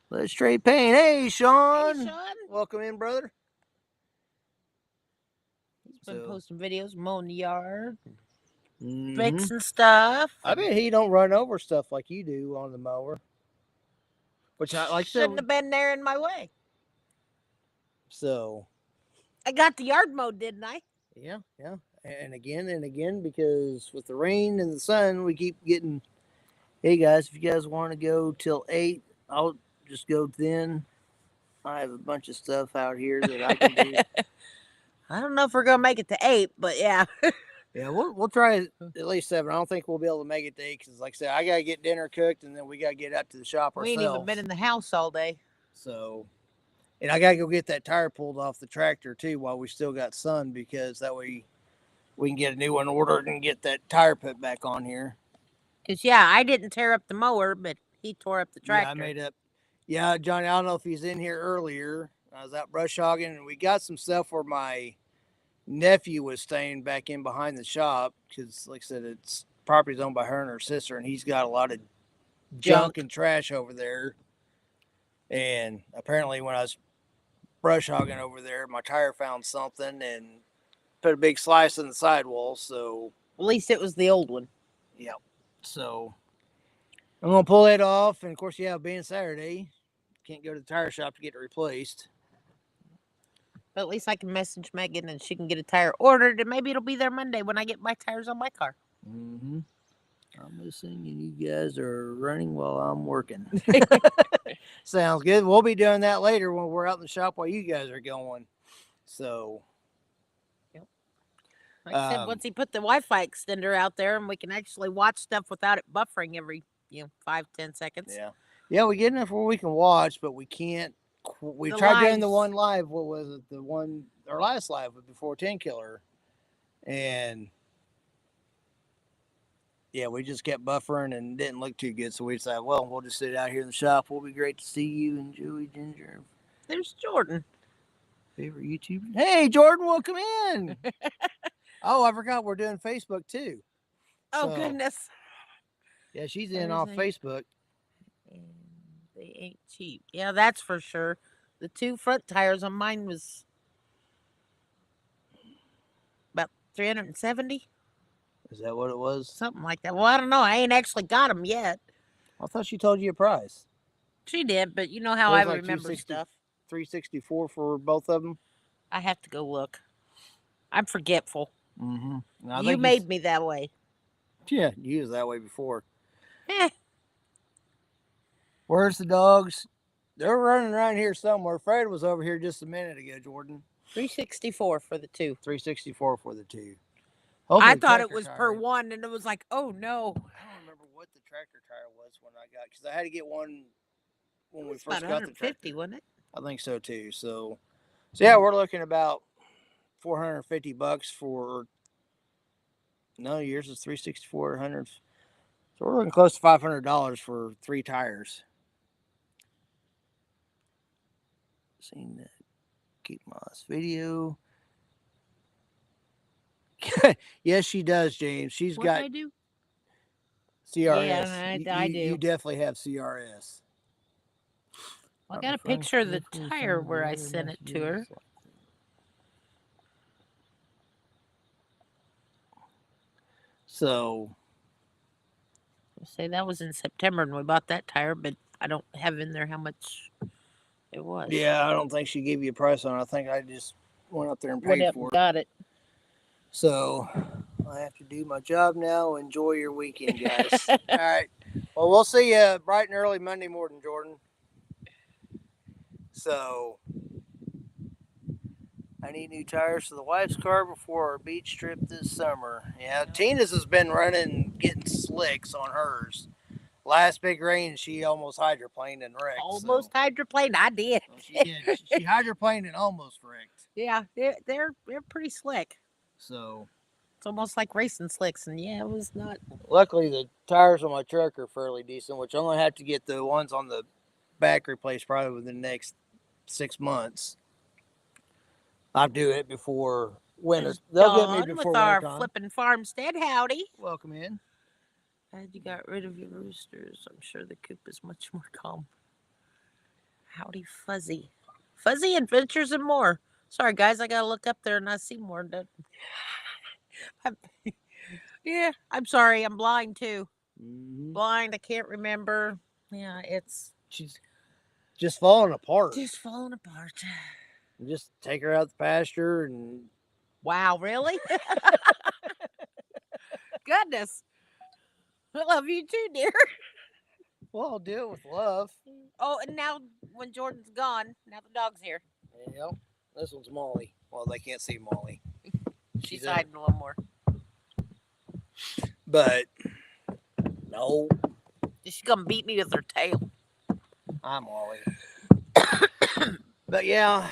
C: Let's trade paint. Hey, Sean.
B: Hey, Sean.
C: Welcome in, brother.
B: He's been posting videos, mowing the yard, fixing stuff.
C: I bet he don't run over stuff like you do on the mower. Which I like.
B: Shouldn't have been there in my way.
C: So.
B: I got the yard mowed, didn't I?
C: Yeah. and again because with the rain and the sun, we keep getting. Hey guys, if you guys want to go till 8, I'll just go then. I have a bunch of stuff out here that I can do.
B: I don't know if we're gonna make it to 8, but yeah.
C: Yeah, we'll try at least 7. I don't think we'll be able to make it to 8 because, like I said, I gotta get dinner cooked and then we gotta get out to the shop
B: We
C: ourselves.
B: ain't even been in the house all day.
C: So, and I gotta go get that tire pulled off the tractor too while we still got sun, because that way we can get a new one ordered and get that tire put back on here.
B: Cause yeah, I didn't tear up the mower, but he tore up the tractor.
C: Yeah, I made up. Yeah, Johnny, I don't know if he's in here earlier. I was out brush hogging and we got some stuff where my nephew was staying back in behind the shop because, like I said, it's property's owned by her and her sister, and he's got a lot of junk and trash over there. And apparently, when I was brush hogging over there, my tire found something and put a big slice in the sidewall. So
B: at least it was the old one.
C: Yeah. So I'm gonna pull it off, and of course, yeah, being Saturday, can't go to the tire shop to get it replaced.
B: But at least I can message Megan and she can get a tire ordered, and maybe it'll be there Monday when I get my tires on my car.
C: Mm-hmm. I'm listening, and you guys are running while I'm working. Sounds good. We'll be doing that later when we're out in the shop while you guys are going. So,
B: yep. Like I said, once he put the Wi-Fi extender out there, and we can actually watch stuff without it buffering every 5-10 seconds.
C: Yeah, we get enough where we can watch, but we can't. We tried doing the one live. What was it? The one, our last live before 10 Killer, and yeah, we just kept buffering and didn't look too good. So we decided, well, we'll just sit out here in the shop. It'll be great to see you and Joey Ginger.
B: There's Jordan.
C: Favorite YouTuber. Hey, Jordan, welcome in. Oh, I forgot we're doing Facebook too.
B: Oh, goodness.
C: Yeah, she's in off Facebook.
B: And they ain't cheap. Yeah, that's for sure. The 2 front tires on mine was about $370.
C: Is that what it was?
B: Something like that. Well, I don't know. I ain't actually got them yet.
C: I thought she told you a price.
B: She did, but you know how I remember stuff.
C: $364 for both of them.
B: I have to go look. I'm forgetful.
C: Mm-hmm.
B: You made me that way.
C: Yeah, you was that way before. Where's the dogs? They're running around here somewhere. Fred was over here just a minute ago, Jordan.
B: $364 for the 2.
C: $364 for the 2.
B: I thought it was per one, and it was like, oh no.
C: I don't remember what the tractor tire was when I got, because I had to get one when we first got the tractor.
B: Wasn't it?
C: I think so too. So yeah, we're looking about $450 for. No, yours is $364. So we're looking close to $500 for 3 tires. Seen that. Keep my last video. Yes, she does, James. She's got.
B: I do?
C: CRS.
B: Yeah, I do.
C: You definitely have CRS.
B: I got a picture of the tire where I sent it to her.
C: So,
B: I say that was in September when we bought that tire, but I don't have in there how much it was.
C: Yeah, I don't think she gave you a price on it. I think I just went up there and paid for it.
B: Got it.
C: So, I have to do my job now. Enjoy your weekend, guys. All right. Well, we'll see you bright and early Monday morning, Jordan. So, I need new tires for the wife's car before our beach trip this summer. Yeah, Tina's has been running, getting slicks on hers. Last big rain, she almost hydroplaned and wrecked.
B: Almost hydroplaned? I did.
C: Well, she did. She hydroplaned and almost wrecked.
B: Yeah, they're pretty slick.
C: So
B: it's almost like racing slicks, and yeah, it was not.
C: Luckily, the tires on my truck are fairly decent, which I only have to get the ones on the back replaced probably within the next 6 months. I'll do it before winter. They'll get me before
B: with our
C: winter.
B: flipping farmstead. Howdy.
C: Welcome in.
B: Glad you got rid of your roosters. I'm sure the coop is much more calm. Howdy, Fuzzy. Fuzzy Adventures and More. Sorry, guys, I gotta look up there and I see more. Yeah, I'm sorry. I'm blind too.
C: Mm-hmm.
B: Blind. I can't remember. Yeah,
C: she's just falling apart.
B: Just falling apart.
C: Just take her out the pasture and
B: Wow, really? Goodness. I love you too, dear.
C: Well, I'll do it with love.
B: Oh, and now when Jordan's gone, now the dog's here.
C: Yep. This one's Molly. Well, they can't see Molly.
B: She's
C: in-
B: hiding a little more.
C: But no,
B: She's gonna beat me with her tail.
C: I'm Molly. But yeah,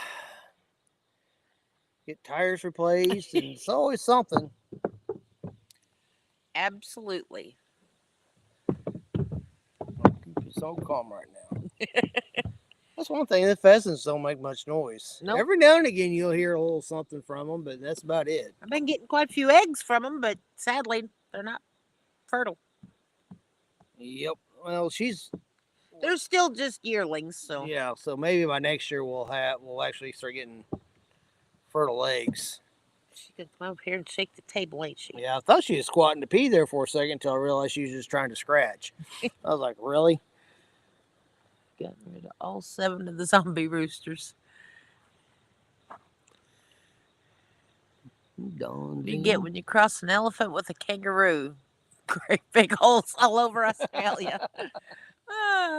C: get tires replaced, and it's always something.
B: Absolutely.
C: Keep it so calm right now. That's one thing. The pheasants don't make much noise.
B: Nope.
C: Every now and again, you'll hear a little something from them, but that's about it.
B: I've been getting quite a few eggs from them, but sadly, they're not fertile.
C: Yep. Well,
B: They're still just yearlings, so
C: yeah. So maybe by next year we'll actually start getting fertile eggs.
B: she can come over here and shake the table, ain't she?
C: Yeah, I thought she was squatting to pee there for a second until I realized she was just trying to scratch. I was like, really?
B: Got rid of all 7 of the zombie roosters. You get when you cross an elephant with a kangaroo. Great big holes all over Australia.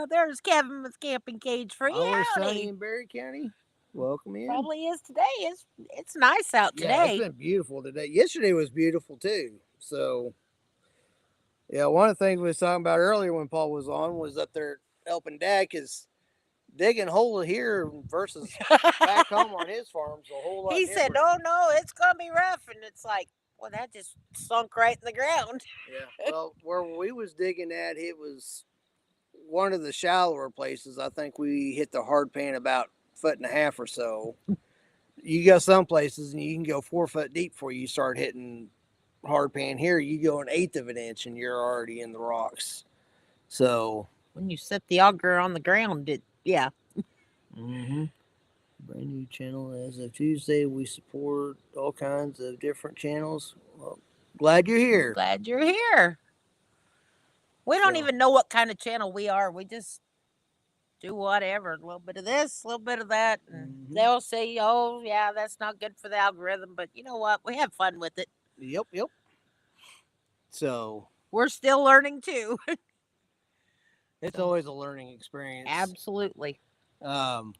B: There's Kevin with Camping Cage for you.
C: Oh, sunny
B: Howdy.
C: in Berry County. Welcome in.
B: Probably is today. It's nice out
C: Yeah,
B: today.
C: it's been beautiful today. Yesterday was beautiful too. So, yeah, one of the things we was talking about earlier when Paul was on was up there helping Dad, because digging a hole here versus back home on his farm's a whole lot
B: He
C: different.
B: said, "Oh no, it's gonna be rough," and it's like, well, that just sunk right in the ground.
C: Yeah. Well, where we was digging at, it was one of the shallower places. I think we hit the hard pan about 1.5 feet or so. You got some places and you can go 4 foot deep before you start hitting hard pan. Here you go 1/8 of an inch and you're already in the rocks. So
B: When you set the auger on the ground, yeah.
C: brand new channel as of Tuesday. We support all kinds of different channels. Well, glad you're here.
B: Glad you're here. We don't
C: So-
B: even know what kind of channel we are. We just do whatever. A little bit of this, a little bit of that. And they'll say, oh, yeah, that's not good for the algorithm. But you know what? We have fun with it.
C: Yep. So
B: We're still learning too.
C: it's always a learning experience.
B: Absolutely.
C: And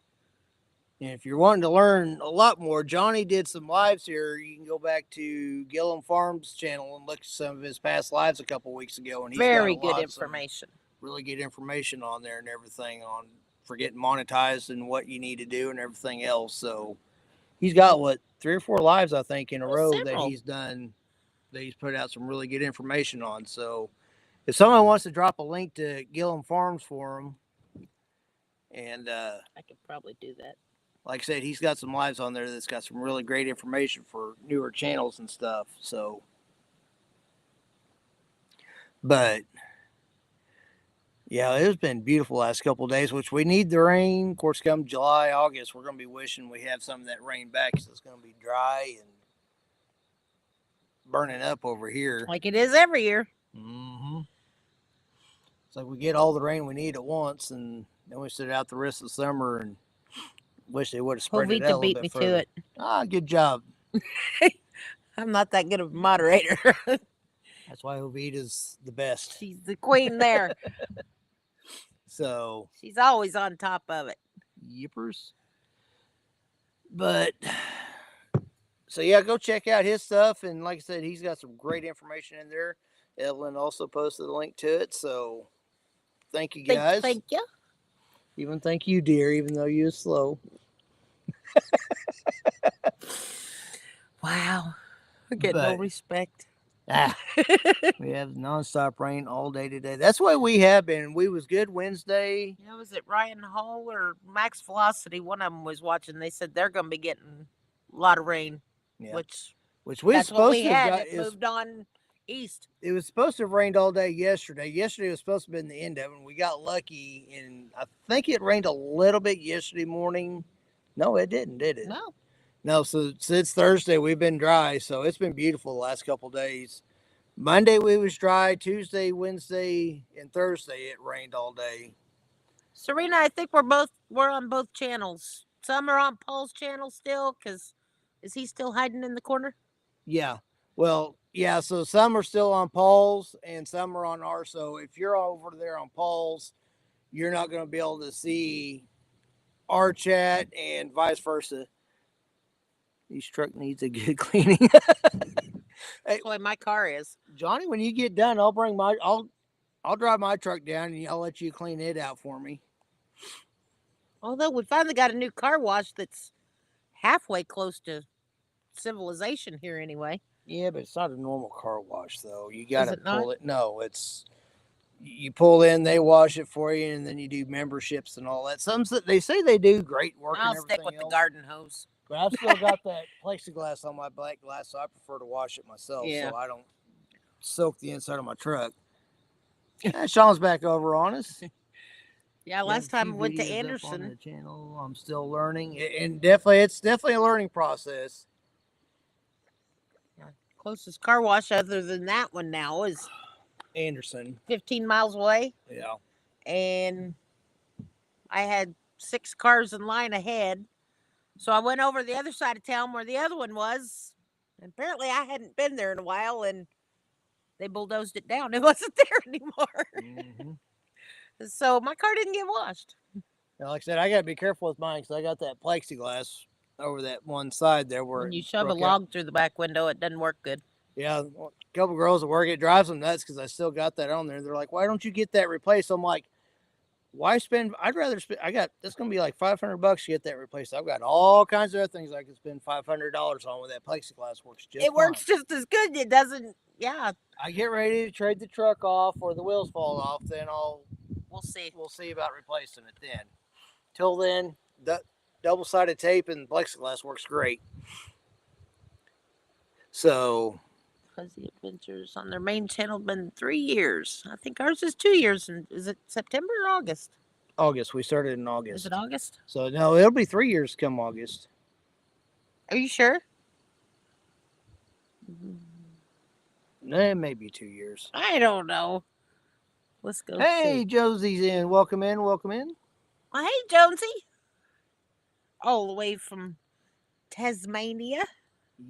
C: if you're wanting to learn a lot more, Johnny did some lives here. You can go back to Gillum Farms channel and look at some of his past lives a couple weeks ago. And he's
B: Very
C: got
B: good
C: lots of
B: information.
C: really good information on there and everything on for getting monetized and what you need to do and everything else. So he's got 3 or 4 lives, I think, in a row that
B: Several.
C: he's done, that he's put out some really good information on. So if someone wants to drop a link to Gillum Farms for him, and
B: I could probably do that.
C: like I said, he's got some lives on there that's got some really great information for newer channels and stuff. So, but yeah, it's been beautiful the last couple of days, which we need the rain. Of course, come July, August, we're going to be wishing we have some of that rain back, because it's going to be dry and burning up over here.
B: Like it is every year.
C: It's like we get all the rain we need at once, and then we sit out the rest of the summer and wish they would have spread it out a
B: Jovita
C: little
B: beat
C: bit
B: me
C: further.
B: to it.
C: Ah, good job.
B: I'm not that good of a moderator.
C: That's why Jovita's the best.
B: She's the queen there.
C: So,
B: She's always on top of it.
C: yippers. But, so yeah, go check out his stuff. And like I said, he's got some great information in there. Evelyn also posted a link to it. So, thank you guys.
B: Thank you.
C: Even thank you, dear, even though you're slow.
B: Wow. We're getting no
C: But-
B: respect.
C: We have nonstop rain all day today. That's why we have been. We was good Wednesday.
B: Yeah, was it Ryan Hall or Max Velocity? One of them was watching. They said they're going to be getting a lot of rain,
C: Yeah.
B: which
C: Which we was
B: that's what
C: supposed
B: we
C: to have
B: had.
C: got.
B: It moved on east.
C: It was supposed to have rained all day yesterday. Yesterday was supposed to have been the end of it. And we got lucky, and I think it rained a little bit yesterday morning. No, it didn't, did it?
B: No.
C: No, so since Thursday we've been dry, so it's been beautiful the last couple of days. Monday we was dry. Tuesday, Wednesday, and Thursday it rained all day.
B: Serena, I think we're on both channels. Some are on Paul's channel still, because is he still hiding in the corner?
C: Yeah. Well, yeah. So some are still on poles and some are on ours. So if you're over there on poles, you're not going to be able to see our chat and vice versa. This truck needs a good cleaning. Hey,
B: That's the way my car is.
C: Johnny, when you get done, I'll drive my truck down and I'll let you clean it out for me.
B: Although we finally got a new car wash that's halfway close to civilization here anyway.
C: Yeah, but it's not a normal car wash though. You got to
B: it not?
C: pull it. No, it's you pull in, they wash it for you, and then you do memberships and all that. Some they say they do great work.
B: I'll
C: and
B: stick
C: everything
B: with the
C: else,
B: garden hose.
C: but I've still got that plexiglass on my black glass, so I prefer to wash it myself,
B: Yeah.
C: so I don't soak the inside of my truck. Sean's back over on us.
B: Yeah, last
C: Got a
B: time
C: few
B: I went to
C: videos up on
B: Anderson.
C: the channel. I'm still learning, and it's definitely a learning process.
B: Closest car wash other than that one now is
C: Anderson,
B: 15 miles away.
C: yeah.
B: And I had 6 cars in line ahead. So I went over the other side of town where the other one was. And apparently I hadn't been there in a while and they bulldozed it down. It wasn't there anymore.
C: Mm-hmm.
B: So my car didn't get washed.
C: Now, like I said, I got to be careful with mine because I got that plexiglass over that one side there where
B: When you
C: it
B: shove a
C: broke
B: log
C: out.
B: through the back window, it doesn't work good.
C: Yeah, a couple girls at work, it drives them nuts because I still got that on there. They're like, "Why don't you get that replaced?" I'm like, "Why spend? I'd rather spend. It's gonna be like $500 to get that replaced. I've got all kinds of other things I could spend $500 on with that plexiglass. Works just
B: It works just as good. It doesn't. Yeah,
C: I get ready to trade the truck off or the wheels fall off, then
B: we'll see.
C: we'll see about replacing it then. Till then, double-sided tape and plexiglass works great. So,
B: Fuzzy Adventures on their main channel been 3 years. I think ours is 2 years. And is it September or August?
C: August. We started in August.
B: Is it August?
C: So no, it'll be 3 years come August.
B: Are you sure?
C: It may be 2 years.
B: I don't know. Let's go.
C: Hey,
B: see.
C: Josie's in. Welcome in. Welcome in.
B: Well, hey, Jonesy. All the way from Tasmania.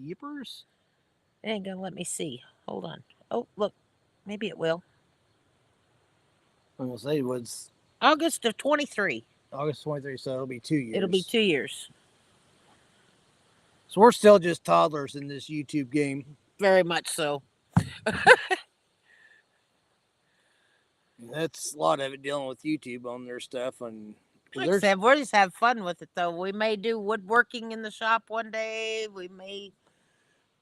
C: Yippers.
B: It ain't gonna let me see. Hold on. Oh, look. Maybe it will.
C: I'm gonna say what's
B: August of 23.
C: August 23, so it'll be 2 years.
B: It'll be 2 years.
C: So we're still just toddlers in this YouTube game.
B: Very much so.
C: That's a lot of it dealing with YouTube on their stuff, and
B: Like I said, we'll just have fun with it, though. We may do woodworking in the shop one day. We may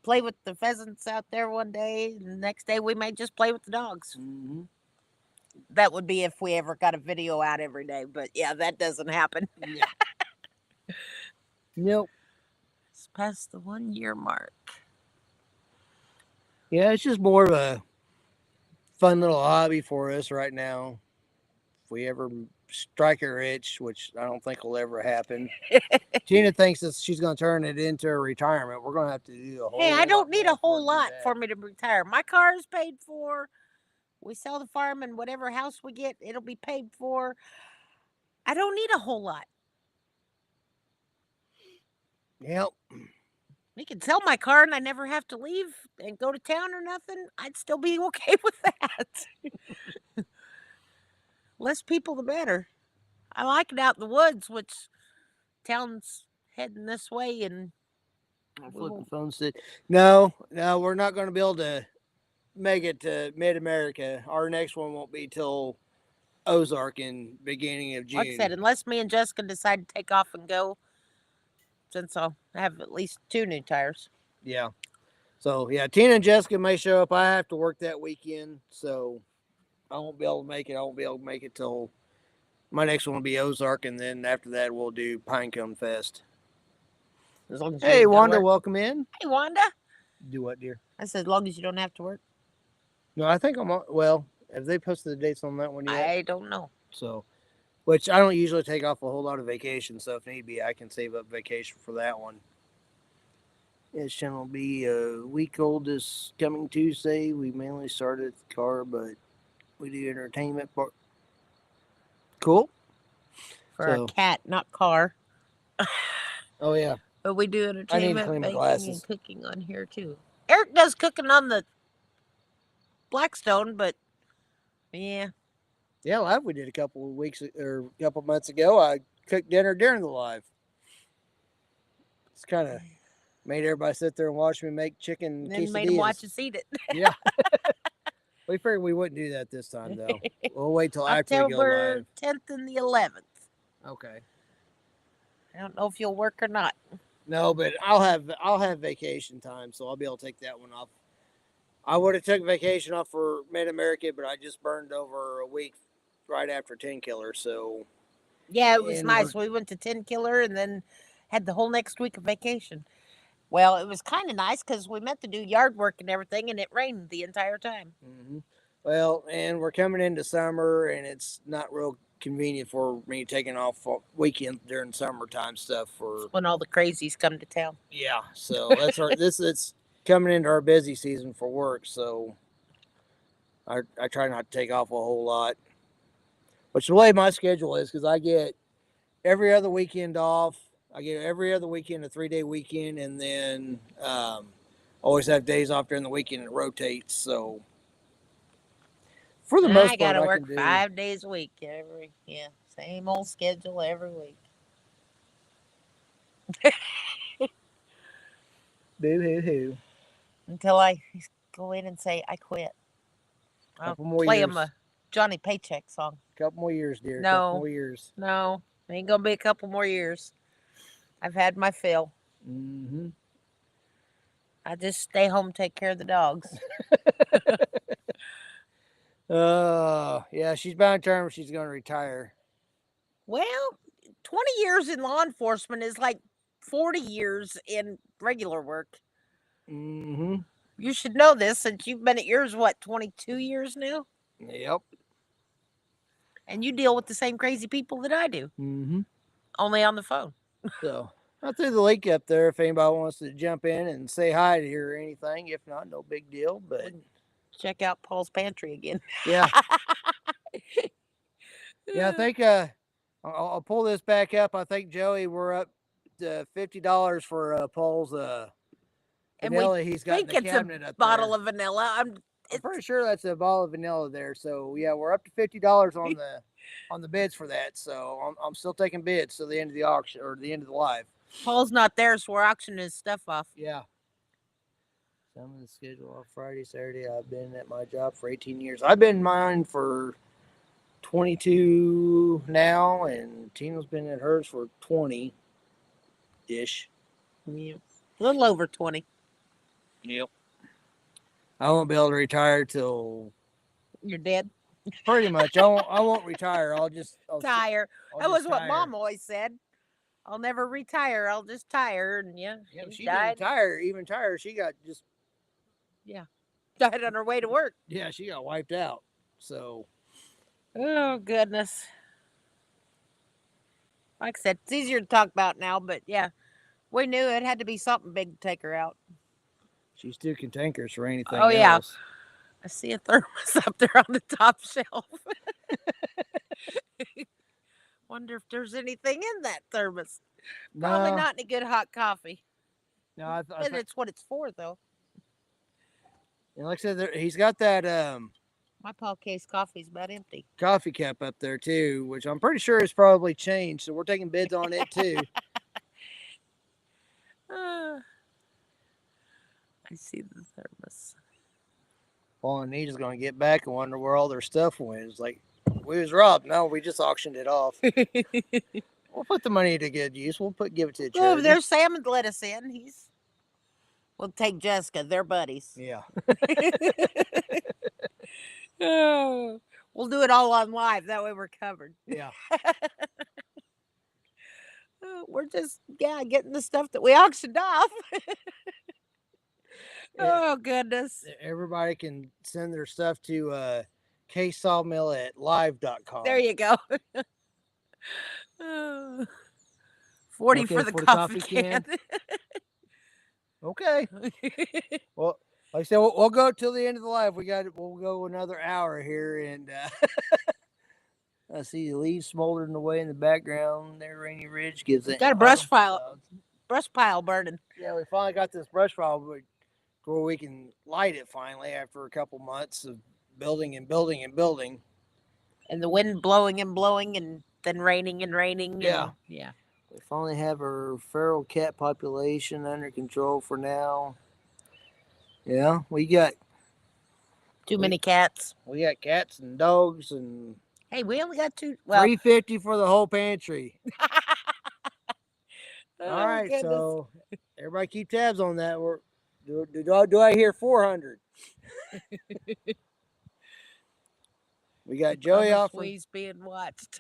B: play with the pheasants out there one day. The next day, we may just play with the dogs.
C: Mm-hmm.
B: That would be if we ever got a video out every day. But yeah, that doesn't happen.
C: Yeah. Nope.
B: It's past the 1 year mark.
C: Yeah, it's just more of a fun little hobby for us right now. If we ever strike her itch, which I don't think will ever happen. Tina thinks that she's going to turn it into a retirement. We're going to have to do a whole
B: Hey, I don't
C: lot
B: need
C: more
B: a whole
C: for her to do
B: lot
C: that.
B: for me to retire. My car is paid for. We sell the farm and whatever house we get, it'll be paid for. I don't need a whole lot.
C: Yep.
B: You can sell my car and I never have to leave and go to town or nothing. I'd still be okay with that. Less people, the better. I like it out in the woods, which town's heading this way, and
C: Flipping phone said, no, we're not going to be able to make it to Mid-America. Our next one won't be till Ozark in beginning of June.
B: like I said, unless me and Jessica decide to take off and go, since I'll have at least 2 new tires.
C: Yeah. So, yeah, Tina and Jessica may show up. I have to work that weekend, so I won't be able to make it. I won't be able to make it till my next one will be Ozark, and then after that, we'll do Pinecone Fest.
B: As long as
C: Hey,
B: you don't
C: Wanda,
B: work.
C: welcome in.
B: Hey, Wanda.
C: Do what, dear?
B: I said, as long as you don't have to work.
C: No, I think I'm on. Well, have they posted the dates on that one yet?
B: I don't know.
C: So, which I don't usually take off a whole lot of vacation. So if need be, I can save up vacation for that one. This channel will be a week old this coming Tuesday. We mainly started the car, but we do entertainment part. Cool.
B: For
C: So-
B: a cat, not car.
C: Oh yeah.
B: But we do
C: I need to
B: entertainment,
C: clean my
B: baking,
C: glasses.
B: and cooking on here too. Eric does cooking on the Blackstone, but yeah.
C: Yeah, live we did a couple of weeks or a couple of months ago. I cooked dinner during the live. It's kind of made everybody sit there and watch me make chicken
B: And then
C: quesadillas.
B: made him watch us eat it.
C: Yeah. We figured we wouldn't do that this time, though. We'll wait till after we go
B: October
C: live.
B: 10th and the 11th.
C: Okay.
B: I don't know if you'll work or not.
C: No, but I'll have vacation time, so I'll be able to take that one off. I would have took vacation off for Mid America, but I just burned over a week right after 10 Killer, so
B: Yeah, it was
C: And
B: nice. We went to 10 Killer and then had the whole next week of vacation. Well, it was kind of nice because we meant to do yard work and everything, and it rained the entire time.
C: Well, and we're coming into summer, and it's not real convenient for me taking off weekend during summertime stuff for
B: When all the crazies come to town.
C: yeah. So that's our it's coming into our busy season for work, so I try not to take off a whole lot. Which the way my schedule is, because I get every other weekend off. I get every other weekend a 3-day weekend, and then always have days off during the weekend. It rotates, so for the most part,
B: I gotta work
C: can do
B: 5 days a week same old schedule every week.
C: Boo hoo hoo.
B: Until I go in and say I quit. I'll
C: Couple more
B: play
C: years.
B: him a Johnny Paycheck song.
C: Couple more years, dear.
B: No.
C: Couple more years.
B: No, ain't gonna be a couple more years. I've had my fill.
C: Mm-hmm.
B: I just stay home and take care of the dogs.
C: Yeah, she's bound to term she's going to retire.
B: Well, 20 years in law enforcement is like 40 years in regular work.
C: Mm-hmm.
B: You should know this since you've been at yours, 22 years now?
C: Yep.
B: And you deal with the same crazy people that I do.
C: Mm-hmm.
B: Only on the phone.
C: So I threw the link up there if anybody wants to jump in and say hi to her or anything. If not, no big deal. But
B: check out Paul's Pantry again.
C: Yeah. Yeah, I think I'll pull this back up. I think Joey, we're up to $50 for Paul's vanilla. He's got in the cabinet up
B: bottle
C: there.
B: of vanilla.
C: I'm pretty sure that's a bottle of vanilla there. So yeah, we're up to $50 on the bids for that. So I'm still taking bids till the end of the auction or the end of the live.
B: Paul's not there, so we're auctioning his stuff off.
C: Yeah. Some of the schedule off Friday, Saturday. I've been at my job for 18 years. I've been mine for 22 now, and Tina's been at hers for 20-ish.
B: Yeah. A little over 20.
C: Yep. I won't be able to retire till
B: you're dead.
C: Pretty much. I won't retire. I'll
B: tire. That was what
C: tire.
B: Mom always said. I'll never retire. I'll just tire. And
C: she
B: died.
C: didn't tire. Even tire, she got just
B: died on her way to work.
C: Yeah, she got wiped out. So.
B: Oh goodness. Like I said, it's easier to talk about now, but yeah, we knew it had to be something big to take her out.
C: She's too cantankerous for anything
B: else.
C: Yeah.
B: I see a thermos up there on the top shelf. Wonder if there's anything in that thermos. Probably not any good hot coffee.
C: No, I
B: it's what it's for, though.
C: And like I said, he's got that
B: my Paul case coffee's about empty.
C: Coffee cup up there too, which I'm pretty sure is probably changed. So we're taking bids on it too.
B: I see the thermos.
C: Paul and Nita's gonna get back and wonder where all their stuff went. It's like we was robbed. No, we just auctioned it off. We'll put the money to good use. We'll give it to the charity.
B: Oh, there's Sam and let us in. We'll take Jessica. They're buddies.
C: Yeah.
B: We'll do it all on live. That way we're covered.
C: Yeah.
B: We're just getting the stuff that we auctioned off. Oh goodness.
C: Everybody can send their stuff to ksawmill@live.com.
B: There you go. 40 for the coffee can.
C: Okay. Well, like I said, we'll go till the end of the live. We'll go another hour here, and I see the leaves smoldering away in the background. There, Rainy Ridge gives it.
B: Got a brush pile burning.
C: Yeah, we finally got this brush pile. where we can light it finally after a couple months of building and building and building.
B: And the wind blowing and blowing and then raining and raining.
C: Yeah.
B: And, yeah.
C: We finally have our feral cat population under control for now. Yeah, we got
B: Too many cats.
C: cats and dogs and
B: Hey, we only got 2. Well,
C: $3.50 for the whole pantry.
B: oh,
C: All right,
B: goodness.
C: so everybody keep tabs on that. Do I hear 400? We got Joey
B: Promise
C: offering.
B: we's being watched.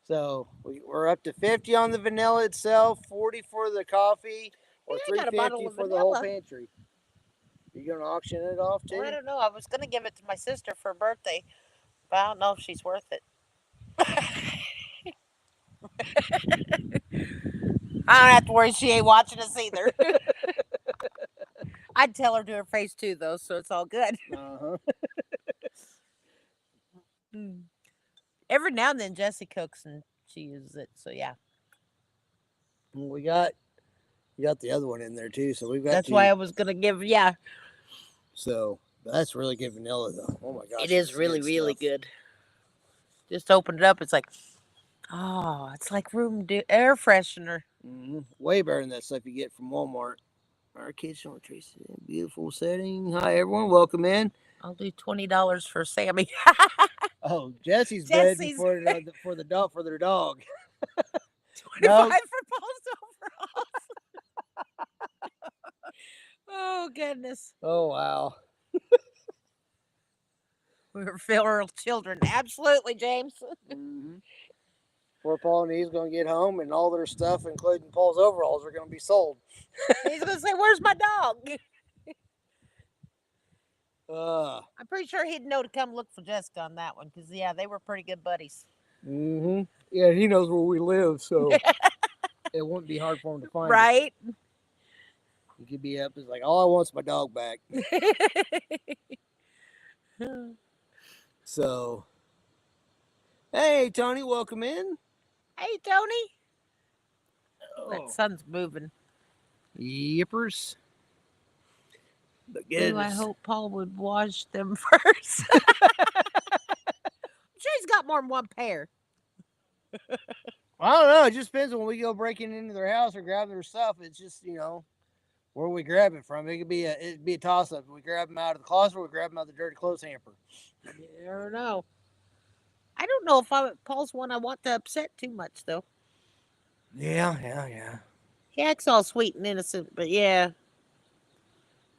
C: So we're up to 50 on the vanilla itself, 40 for the coffee, or
B: Yeah, I got a bottle
C: $3.50
B: of
C: for the whole
B: vanilla.
C: pantry. You gonna auction it off too?
B: Well, I don't know. I was going to give it to my sister for her birthday, but I don't know if she's worth it. I don't have to worry. She ain't watching us either. I'd tell her to her face too, though, so it's all good.
C: Uh-huh.
B: Every now and then, Jessie cooks and she uses it. So yeah,
C: We got the other one in there too, so we've got.
B: That's why I was gonna give. Yeah,
C: So that's really good vanilla, though. Oh my gosh,
B: it is
C: it's
B: really,
C: good
B: really
C: stuff.
B: good. Just open it up. It's like, oh, it's like air freshener.
C: Way better than that stuff you get from Walmart. Our kitchen with Tracy, beautiful setting. Hi everyone, welcome in.
B: I'll do $20 for Sammy.
C: Oh, Jesse's bed
B: Jesse's
C: for the dog for their dog.
B: 25 for Paul's overalls. Oh goodness.
C: Oh wow.
B: We were feral children. Absolutely, James.
C: Poor Paul and he's gonna get home and all their stuff, including Paul's overalls, are gonna be sold.
B: He's gonna say, "Where's my dog?" I'm pretty sure he'd know to come look for Jessica on that one, because yeah, they were pretty good buddies.
C: Yeah, he knows where we live, so it wouldn't be hard for him to find us.
B: Right?
C: He could be up. It's like, all I want's my dog back. So, hey Tony, welcome in.
B: Hey, Tony.
C: Oh.
B: That sun's moving.
C: Yippers. But
B: Ooh, I hope Paul would wash them first. I'm sure he's got more than one pair.
C: I don't know. It just depends when we go breaking into their house or grabbing their stuff. It's just, where we grab it from. It'd be a toss up. We grab them out of the closet or we grab them out of the dirty clothes hamper.
B: You never know. I don't know if Paul's one I want to upset too much, though.
C: Yeah.
B: He acts all sweet and innocent, but yeah.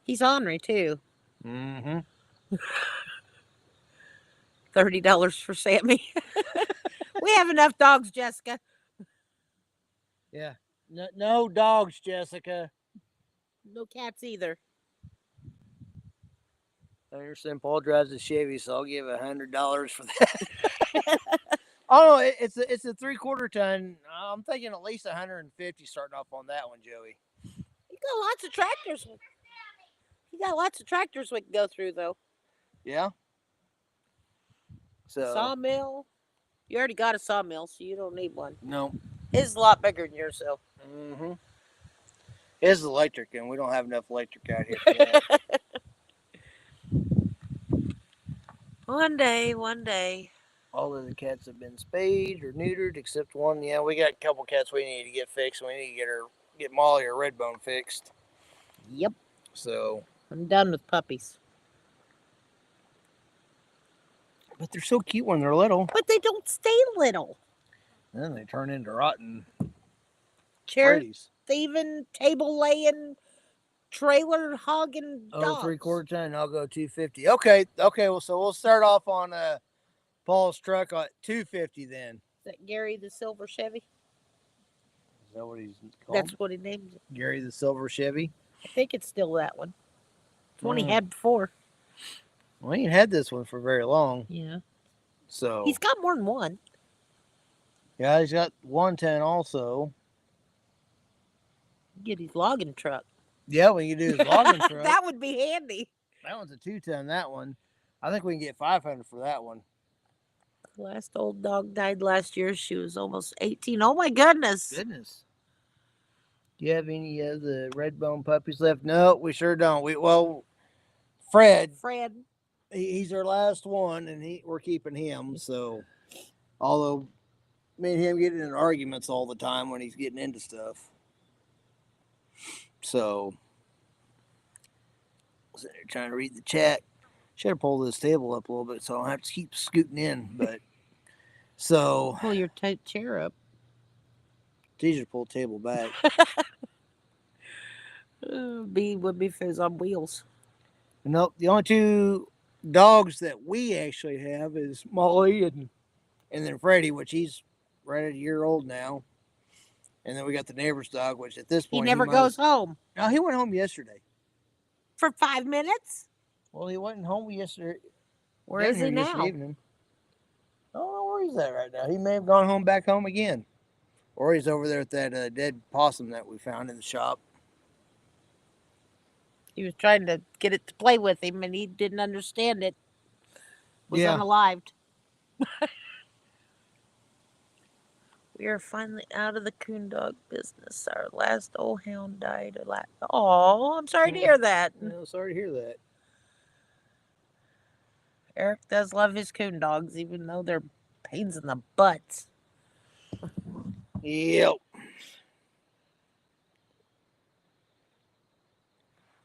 B: He's ornery, too. $30 for Sammy. We have enough dogs, Jessica.
C: Yeah. No dogs, Jessica.
B: No cats either.
C: I understand Paul drives a Chevy, so I'll give $100 for that. Oh, no, it's a 3/4 ton. I'm thinking at least 150 starting off on that one, Joey.
B: He got lots of tractors. He got lots of tractors we can go through, though.
C: Yeah. So
B: Sawmill. You already got a sawmill, so you don't need one.
C: no.
B: His is a lot bigger than yours, though.
C: His is electric, and we don't have enough electric out here for that.
B: One day.
C: All of the cats have been spayed or neutered except one. Yeah, we got a couple cats we need to get fixed. We need to get Molly or Redbone fixed.
B: Yep.
C: So
B: I'm done with puppies.
C: But they're so cute when they're little.
B: But they don't stay little.
C: And then they turn into rotten
B: Chair
C: ladies.
B: thieving, table laying, trailer hogging dogs.
C: 3/4 ton. I'll go 250. Okay. Well, so we'll start off on Paul's truck at 250 then.
B: Is that Gary the Silver Chevy?
C: Is that what he's called?
B: That's what he named it.
C: Gary the Silver Chevy.
B: I think it's still that one. It's one he had before.
C: Well, he ain't had this one for very long.
B: Yeah.
C: So
B: He's got more than one.
C: Yeah, he's got 110 also.
B: Get his logging truck.
C: Yeah, we can do his logging truck.
B: That would be handy.
C: That one's a 210, that one. I think we can get 500 for that one.
B: The last old dog died last year. She was almost 18. Oh my goodness.
C: Do you have any of the red bone puppies left? No, we sure don't. Fred, he's our last one, and we're keeping him. So, although me and him get in arguments all the time when he's getting into stuff. So, sitting there trying to read the chat. Should have pulled this table up a little bit so I don't have to keep scooting in. But so
B: pull your chair up.
C: It's easier to pull the table back.
B: Would be if it was on wheels.
C: Nope. The only two dogs that we actually have is Molly and then Freddie, which he's right at a year old now. And then we got the neighbor's dog, which at this point
B: he never goes home.
C: No, he went home yesterday.
B: For 5 minutes?
C: Well, he wasn't home yesterday.
B: Where is he now?
C: Evening. I don't know where he's at right now. He may have gone back home again. Or he's over there with that dead possum that we found in the shop.
B: He was trying to get it to play with him, and he didn't understand it. Was unalived. We are finally out of the coon dog business. Our last old hound died. Oh, I'm sorry to hear that.
C: No, sorry to hear that.
B: Eric does love his coon dogs, even though they're pains in the butts.
C: Yep.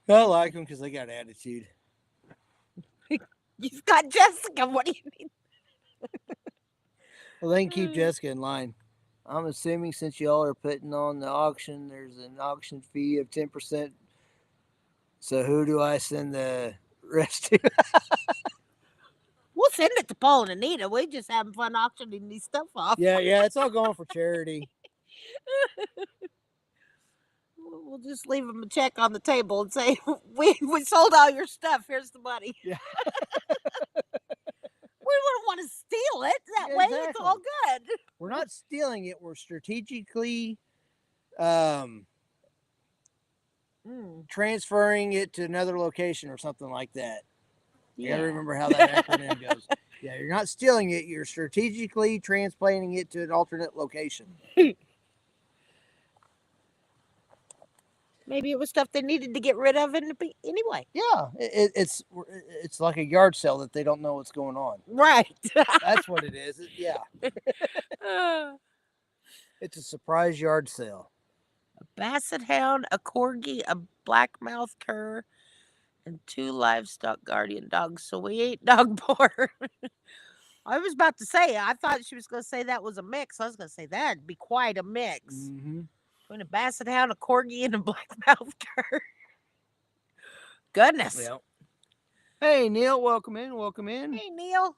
C: I like them because they got attitude.
B: You've got Jessica. What do you mean?
C: Well, they can keep Jessica in line. I'm assuming since y'all are putting on the auction, there's an auction fee of 10%. So who do I send the rest to?
B: We'll send it to Paul and Anita. We're just having fun auctioning these stuff off.
C: Yeah, it's all going for charity.
B: We'll just leave them a check on the table and say, we sold all your stuff. Here's the money.
C: Yeah.
B: We wouldn't want to steal it. That way it's all good.
C: We're not stealing it. We're strategically transferring it to another location or something like that. You gotta remember how that acronym goes. Yeah, you're not stealing it. You're strategically transplanting it to an alternate location.
B: Maybe it was stuff they needed to get rid of anyway.
C: Yeah, it's like a yard sale that they don't know what's going on.
B: Right.
C: That's what it is. It's a surprise yard sale.
B: A basset hound, a corgi, a black-mouthed cur, and 2 livestock guardian dogs. So we ain't dog poor. I was about to say, I thought she was going to say that was a mix. I was going to say that'd be quite a mix.
C: Mm-hmm.
B: Between a basset hound, a corgi, and a black-mouthed cur. Goodness.
C: Yeah. Hey, Neil, welcome in.
B: Hey, Neil.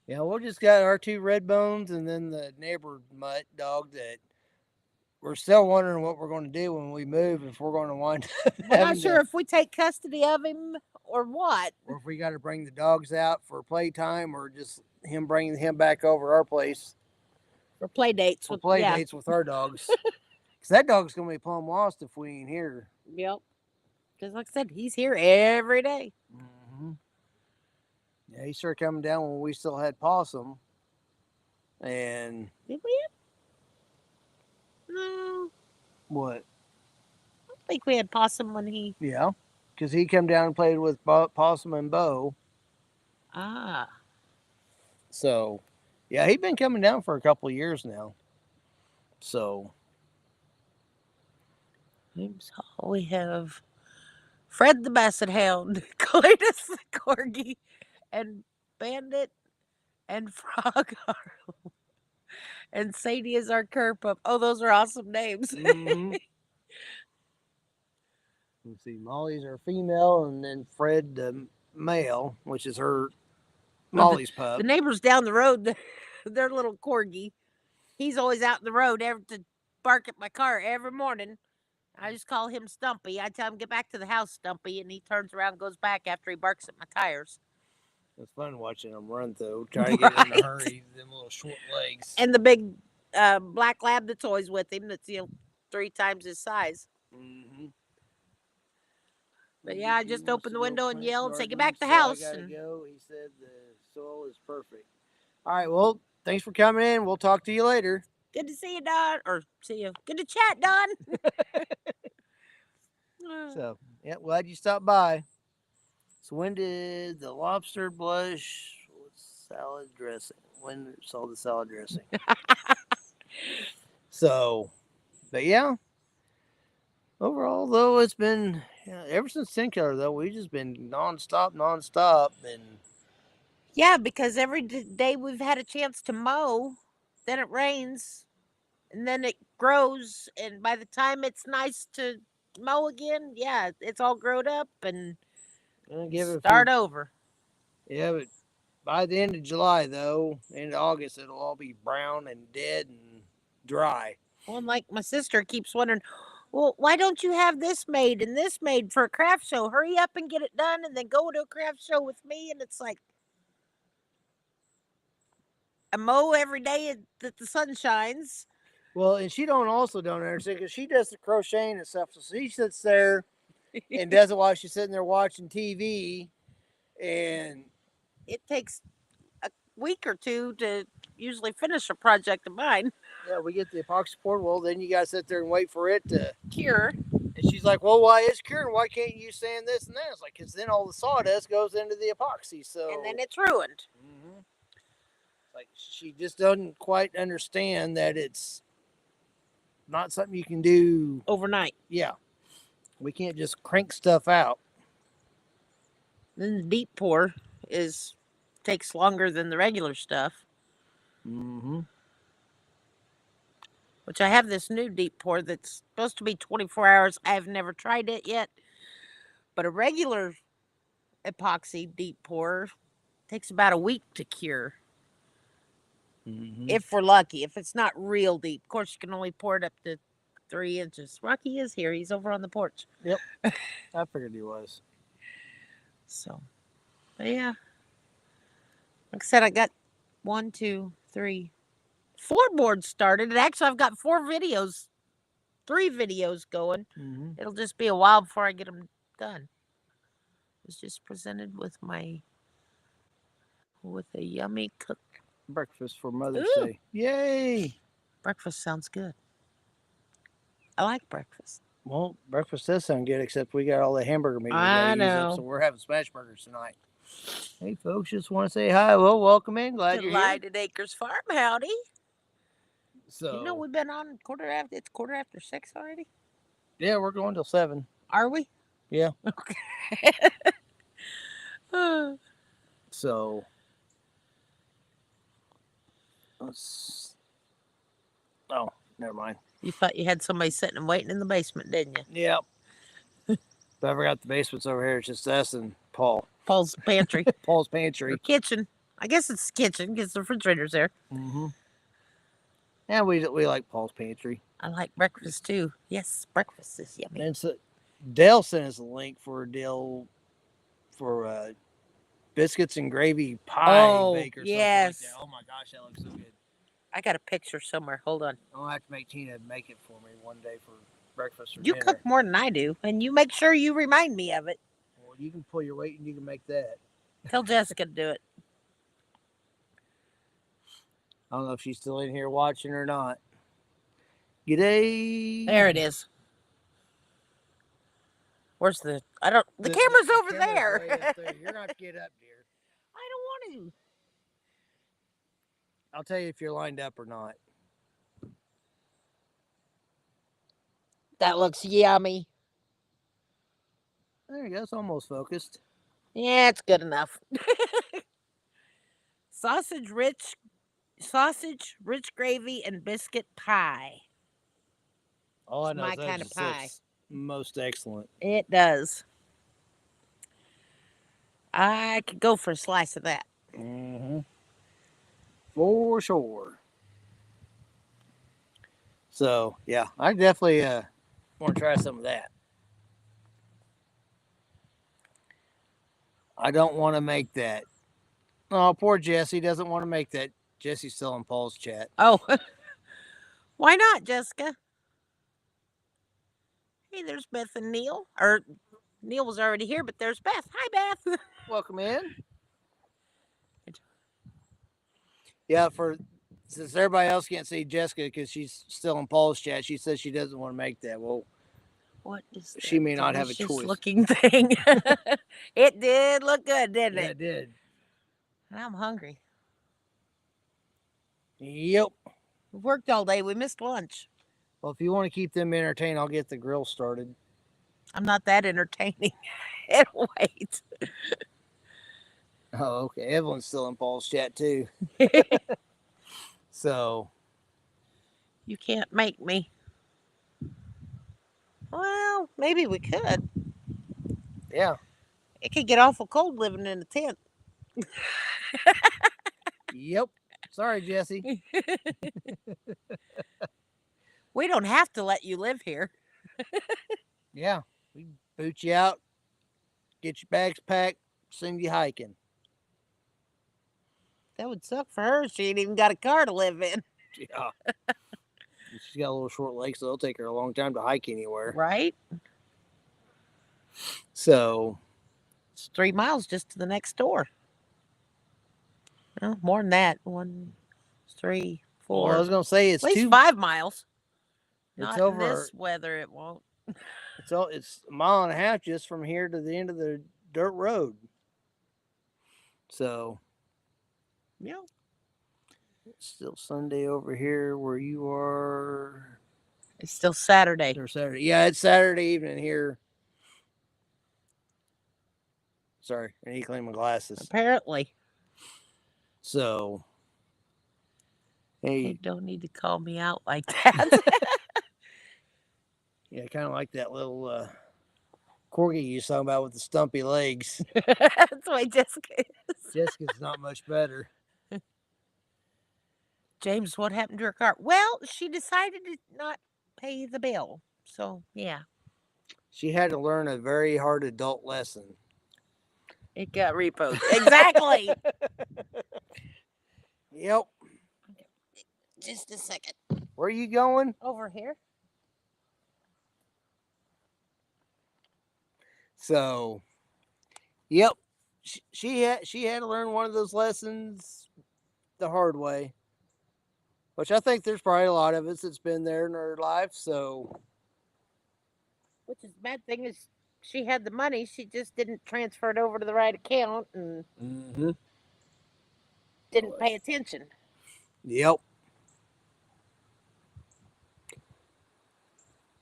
C: Yeah, we just got our 2 red bones and then the neighbor mutt dog that we're still wondering what we're going to do when we move, if we're going to wind up.
B: I'm not sure if we take custody of him or what.
C: Or if we got to bring the dogs out for playtime or just him bringing him back over our place.
B: For play dates.
C: For play dates with our dogs. Because that dog's going to be plumb lost if we ain't here.
B: Yep. Because like I said, he's here every day.
C: Mm-hmm. Yeah, he started coming down when we still had Possum. And...
B: Did we have? No.
C: What?
B: I don't think we had Possum when he...
C: Yeah. Because he came down and played with Possum and Bo.
B: Ah.
C: So, yeah, he'd been coming down for a couple of years now. So...
B: So we have Fred the Basset Hound, Cletus the Corgi, and Bandit, and Frog Harlow. And Sadie is our cur pup. Oh, those are awesome names.
C: Mm-hmm. Let's see, Molly's our female, and then Fred the male, which is her Molly's pup.
B: The neighbors down the road, their little corgi, he's always out in the road to bark at my car every morning. I just call him Stumpy. I tell him, get back to the house, Stumpy, and he turns around and goes back after he barks at my tires.
C: It's fun watching him run, though. Trying to get in a hurry, them little short legs.
B: And the big black lab that's always with him, that's 3 times his size.
C: Mm-hmm.
B: But yeah, I just opened the window and yelled and said, get back to the house.
C: I gotta go. He said the soil is perfect. All right, well, thanks for coming in. We'll talk to you later.
B: Good to see you, Don. Or see you. Good to chat, Don.
C: So, yeah, glad you stopped by. So, when did the lobster blush salad dressing? When saw the salad dressing? So, but yeah, overall though, it's been ever since 10 killer though, we've just been nonstop, and
B: Yeah, because every day we've had a chance to mow, then it rains, and then it grows, and by the time it's nice to mow again, yeah, it's all grown up and
C: give it
B: start over.
C: Yeah, but by the end of July though, end of August, it'll all be brown and dead and dry.
B: Well, and like my sister keeps wondering, well, why don't you have this made and this made for a craft show? Hurry up and get it done, and then go to a craft show with me. And it's like, I mow every day that the sun shines.
C: Well, and she don't understand because she does the crocheting and stuff. So she sits there and does it while she's sitting there watching TV, and
B: It takes a week or two to usually finish a project of mine.
C: yeah, we get the epoxy poured. Well, then you gotta sit there and wait for it to
B: Cure.
C: And she's like, "Well, why is curing? Why can't you sand this and that?" It's like, because then all the sawdust goes into the epoxy. So
B: And then it's ruined.
C: Mm-hmm. Like she just doesn't quite understand that it's not something you can do
B: overnight.
C: Yeah, we can't just crank stuff out.
B: Then the deep pour takes longer than the regular stuff.
C: Mm-hmm.
B: Which I have this new deep pour that's supposed to be 24 hours. I've never tried it yet. But a regular epoxy deep pour takes about a week to cure.
C: Mm-hmm.
B: If we're lucky. If it's not real deep. Of course, you can only pour it up to 3 inches. Rocky is here. He's over on the porch.
C: Yep. I figured he was.
B: So, but yeah. Like I said, I got 1, 2, 3, 4 boards started. And actually, I've got 3 videos going.
C: Mm-hmm.
B: It'll just be a while before I get them done. I was just presented with a yummy cook
C: breakfast for Mother's
B: Ooh.
C: Day. Yay!
B: Breakfast sounds good. I like breakfast.
C: Well, breakfast does sound good, except we got all the hamburger meat.
B: I know.
C: Up, so we're having smash burgers tonight. Hey, folks, just want to say hi. Well, welcome in. Glad you're here.
B: Delighted Acres Farm, howdy.
C: So,
B: you know we've been on it's 6:15 already?
C: Yeah, we're going till 7.
B: Are we?
C: Yeah.
B: Okay.
C: So, let's... Oh, never mind.
B: You thought you had somebody sitting and waiting in the basement, didn't you?
C: Yep. But I forgot the basement's over here. It's just us and Paul.
B: Paul's pantry.
C: Paul's pantry.
B: Kitchen. I guess it's kitchen because the refrigerator's there.
C: Mm-hmm. Yeah, we like Paul's pantry.
B: I like breakfast too. Yes, breakfast is yummy.
C: And so Dale sent us a link for a deal for biscuits and gravy pie baker.
B: Yes.
C: Like that. Oh my gosh, that looks so good.
B: I got a picture somewhere. Hold on.
C: I'll have to make Tina make it for me one day for breakfast or
B: You
C: dinner.
B: cook more than I do, and you make sure you remind me of it.
C: Well, you can pull your weight and you can make that.
B: Tell Jessica to do it.
C: I don't know if she's still in here watching or not. G'day.
B: There it is. Where's the? The camera's over there.
C: Way up there. You're not to get up, dear.
B: I don't want to.
C: I'll tell you if you're lined up or not.
B: That looks yummy.
C: There you go. It's almost focused.
B: Yeah, it's good enough. Sausage, rich gravy, and biscuit pie.
C: All I
B: It's
C: know
B: my
C: is that
B: kind of
C: just
B: pie.
C: looks most excellent.
B: It does. I could go for a slice of that.
C: Mm-hmm. For sure. So, yeah, I definitely want to try some of that. I don't want to make that. Oh, poor Jesse doesn't want to make that. Jesse's still in Paul's chat.
B: Oh, why not, Jessica? Hey, there's Beth and Neil. Or Neil was already here, but there's Beth. Hi, Beth.
C: Welcome in. Yeah, for since everybody else can't see Jessica because she's still in Paul's chat, she says she doesn't want to make that. Well,
B: What is
C: she may
B: that
C: not have a
B: delicious
C: choice.
B: looking thing? It did look good, didn't
C: Yeah,
B: it?
C: it did.
B: And I'm hungry.
C: Yep.
B: We worked all day. We missed lunch.
C: Well, if you want to keep them entertained, I'll get the grill started.
B: I'm not that entertaining. It'll wait.
C: Oh, okay. Evelyn's still in Paul's chat too. So
B: You can't make me. Well, maybe we could.
C: yeah.
B: It could get awful cold living in a tent.
C: Yep. Sorry, Jesse.
B: We don't have to let you live here.
C: Yeah. We boot you out, get your bags packed, send you hiking.
B: That would suck for her. She ain't even got a car to live in.
C: Yeah. She's got a little short legs, so it'll take her a long time to hike anywhere.
B: Right?
C: So
B: It's 3 miles just to the next door. No, more than that. 1, 3, 4.
C: well, I was gonna say it's
B: at least
C: 2
B: 5 miles.
C: It's
B: Not
C: over.
B: in this weather, it won't.
C: It's a mile and a half just from here to the end of the dirt road. So
B: Yeah.
C: it's still Sunday over here where you are.
B: It's still Saturday.
C: Or Saturday. Yeah, it's Saturday evening here. Sorry, I need to clean my glasses.
B: Apparently.
C: So, hey,
B: You don't need to call me out like that.
C: yeah, kind of like that little corgi you was talking about with the stumpy legs.
B: That's why Jessica is.
C: Jessica's not much better.
B: James, what happened to her car? Well, she decided to not pay the bill. So, yeah.
C: She had to learn a very hard adult lesson.
B: It got repoed. Exactly.
C: Yep.
B: Just a second.
C: Where are you going?
B: Over here.
C: So, yep. She had to learn one of those lessons the hard way. Which I think there's probably a lot of us that's been there in her life. So,
B: Which is the bad thing is she had the money. She just didn't transfer it over to the right account and didn't pay attention.
C: Yep.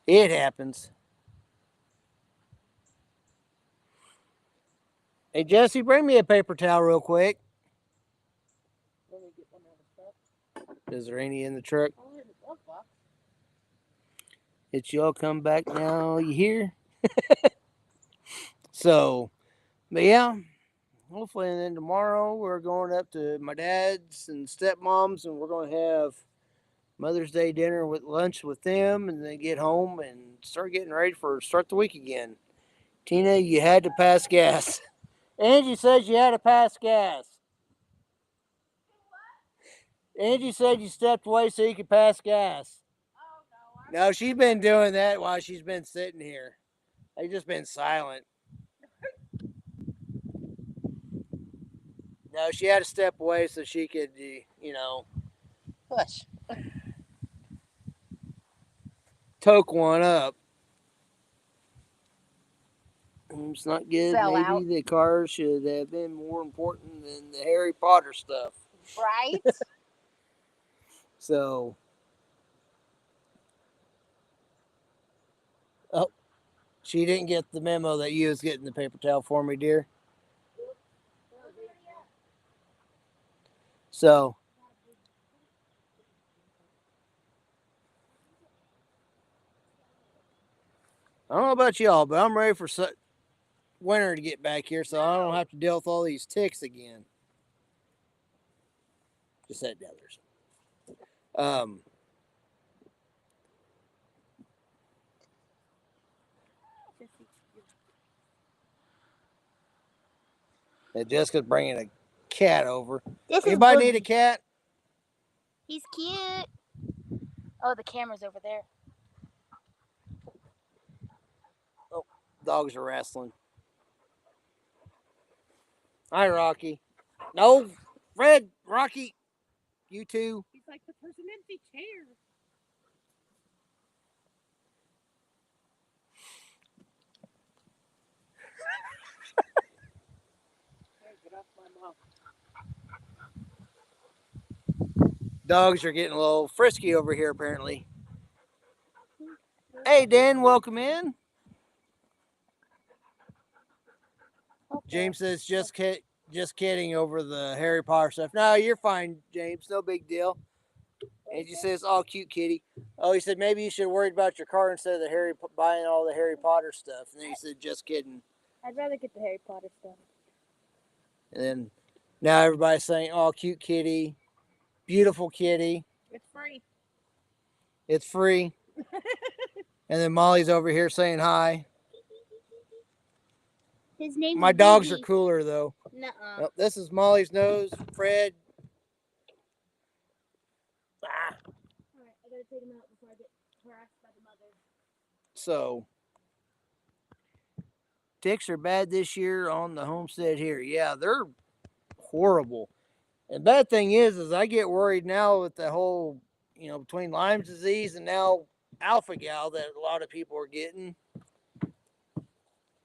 C: It happens. Hey, Jesse, bring me a paper towel real quick.
B: Let me get one out of stuff.
C: Is there any in the truck?
B: Oh, here's a glove box.
C: It's y'all come back now. You hear? So, but yeah, hopefully, and then tomorrow we're going up to my dad's and stepmom's, and we're going to have Mother's Day dinner with lunch with them, and then get home and start getting ready for start the week again. Tina, you had to pass gas. Angie says you had to pass gas. Angie said you stepped away so you could pass gas. Oh, no, she's been doing that while she's been sitting here. They've just been silent. No, she had to step away so she could,
B: Push.
C: toke one up. It's not good.
B: Fell
C: Maybe
B: out.
C: the car should have been more important than the Harry Potter stuff.
B: Right?
C: So, oh, she didn't get the memo that you was getting the paper towel for me, dear. So, I don't know about y'all, but I'm ready for winter to get back here so I don't have to deal with all these ticks again. Just said the others. And Jessica's bringing a cat over. Anybody need a cat?
F: He's cute. Oh, the camera's over there.
C: Oh, dogs are wrestling. Hi, Rocky. No, Fred, Rocky, you two.
B: He's like, there's an empty chair. Get off my mom.
C: Dogs are getting a little frisky over here, apparently. Hey, Dan, welcome in. James says, just kidding over the Harry Potter stuff. No, you're fine, James. No big deal. Angie says, "Oh, cute kitty." Oh, he said maybe you should have worried about your car instead of buying all the Harry Potter stuff. And then he said, "Just kidding."
F: I'd rather get the Harry Potter stuff.
C: And then now everybody's saying, "Oh, cute kitty, beautiful kitty."
B: It's free.
C: It's free. And then Molly's over here saying hi.
F: His name.
C: My dogs are cooler though.
F: Nuh-uh.
C: Well, this is Molly's nose, Fred.
F: Alright, I gotta take him out before I get harassed by the mother.
C: So ticks are bad this year on the homestead here. Yeah, they're horrible. And bad thing is I get worried now with the whole, between Lyme's disease and now alpha gal that a lot of people are getting.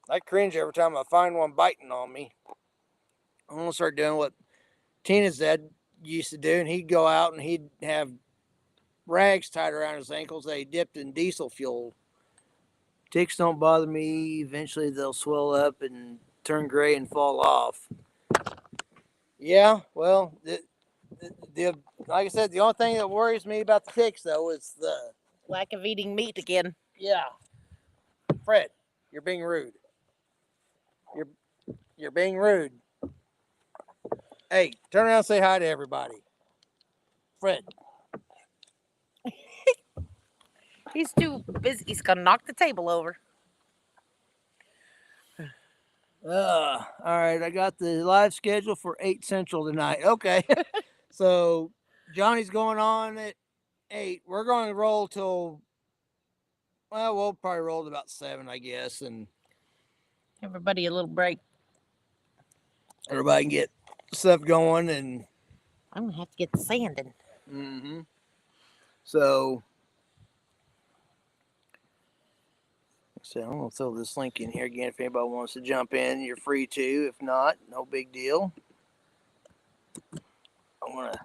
C: I cringe every time I find one biting on me. I'm gonna start doing what Tina's dad used to do, and he'd go out and he'd have rags tied around his ankles that he dipped in diesel fuel. Ticks don't bother me. Eventually they'll swell up and turn gray and fall off. Yeah, well, like I said, the only thing that worries me about the ticks though is the
B: Lack of eating meat again.
C: yeah. Fred, you're being rude. You're being rude. Hey, turn around and say hi to everybody. Fred.
B: He's too busy. He's gonna knock the table over.
C: All right, I got the live schedule for 8 Central tonight. Okay. So Johnny's going on at 8. We're going to roll till, well, we'll probably roll to about 7, I guess, and
B: Everybody a little break.
C: everybody can get stuff going. And
B: I'm gonna have to get the sanding.
C: So I'm going to throw this link in here again. If anybody wants to jump in, you're free to. If not, no big deal. I'm going to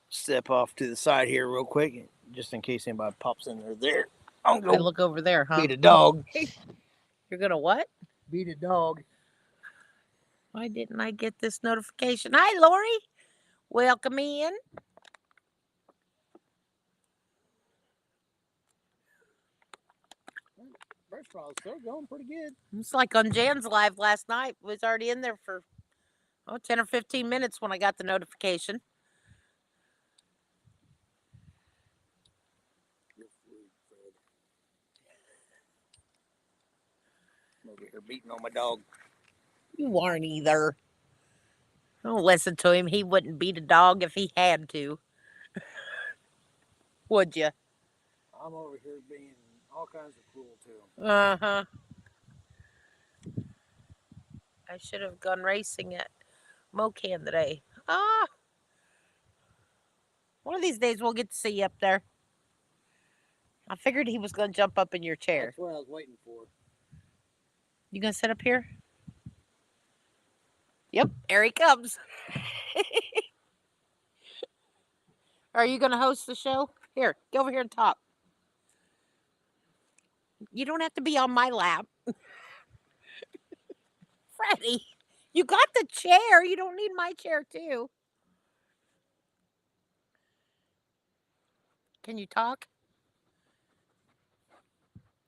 C: step off to the side here real quick, just in case anybody pops in there. I'm
B: I
C: going to
B: look over there, huh?
C: beat a dog.
B: You're gonna what?
C: Beat a dog.
B: Why didn't I get this notification? Hi, Lori. Welcome in.
C: First of all, it's still going pretty good.
B: It's like on Jan's live last night. Was already in there for 10 or 15 minutes when I got the notification.
C: I'm over here beating on my dog.
B: You aren't either. Don't listen to him. He wouldn't beat a dog if he had to. Would you?
C: I'm over here being all kinds of cruel to him.
B: Uh-huh. I should have gone racing at Mocan today. One of these days we'll get to see you up there. I figured he was going to jump up in your chair.
C: That's what I was waiting for.
B: You going to sit up here? Yep, here he comes. Are you going to host the show? Here, go over here and talk. You don't have to be on my lap. Freddie, you got the chair. You don't need my chair, too. Can you talk?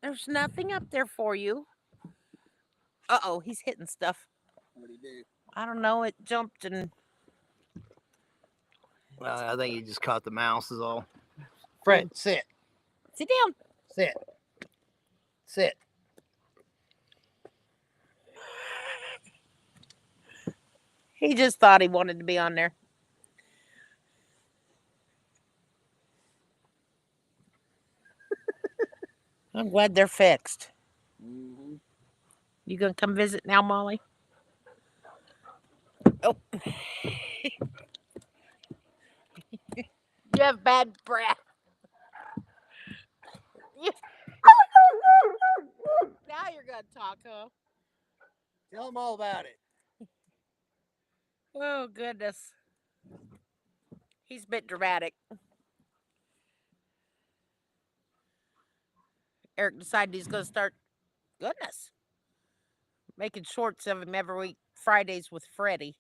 B: There's nothing up there for you. Uh-oh, he's hitting stuff.
C: What'd he do?
B: I don't know. It jumped and...
C: Well, I think he just caught the mouse is all. Fred, sit.
B: Sit down.
C: Sit. Sit.
B: He just thought he wanted to be on there. I'm glad they're fixed.
C: Mm-hmm.
B: You gonna come visit now, Molly? Oh. bad breath. Now you're gonna talk, huh?
C: Tell them all about it.
B: Oh goodness. He's a bit dramatic. Eric decided he's gonna start making shorts of him every week, Fridays with Freddie.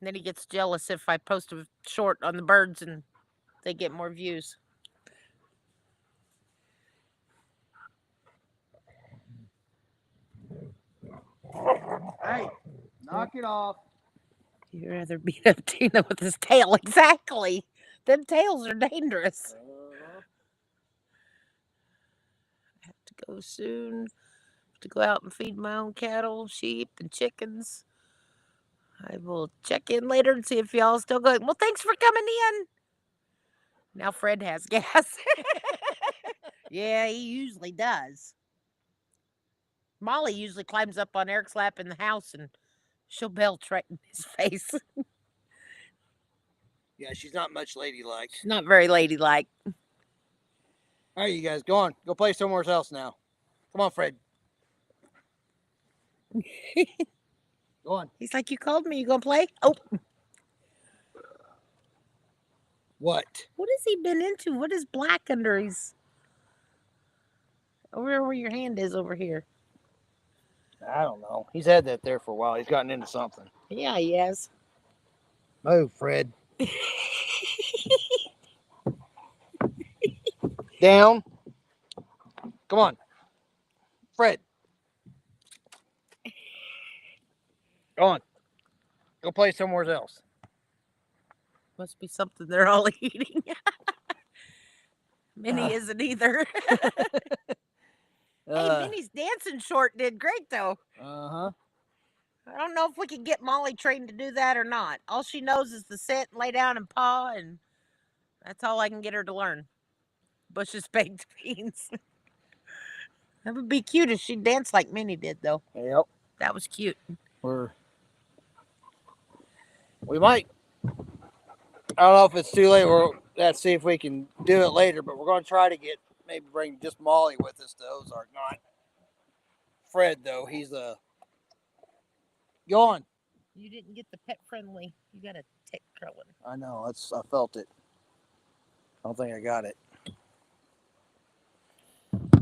B: And then he gets jealous if I post a short on the birds and they get more views.
C: Hey, knock it off.
B: You'd rather beat up Tina with his tail. Exactly. Them tails are dangerous. I have to go soon. To go out and feed my own cattle, sheep, and chickens. I will check in later and see if y'all still going. Well, thanks for coming in. Now Fred has gas. Yeah, he usually does. Molly usually climbs up on Eric's lap in the house and she'll belch right in his face.
C: Yeah, she's not much ladylike.
B: She's not very ladylike.
C: All right, you guys, go on. Go play somewhere else now. Come on, Fred. Go on.
B: He's like, you called me. You gonna play? Oh.
C: What?
B: What has he been into? What is black under his... Over where your hand is over here.
C: I don't know. He's had that there for a while. He's gotten into something.
B: Yeah, he has.
C: Move, Fred. Down. Come on. Fred. Go on. Go play somewhere else.
B: Must be something they're all eating. Minnie isn't either. Hey, Minnie's dancing short did great, though.
C: Uh-huh.
B: I don't know if we can get Molly trained to do that or not. All she knows is to sit, lay down, and paw, and that's all I can get her to learn. Bush's baked beans. That would be cute if she danced like Minnie did, though.
C: Yep.
B: That was cute.
C: We might. I don't know if it's too late. Let's see if we can do it later, but we're going to try to maybe bring just Molly with us to Ozark. Not Fred, though. He's a... Go on.
B: You didn't get the pet friendly. You got a tick curling.
C: I know. I felt it. I don't think I got it.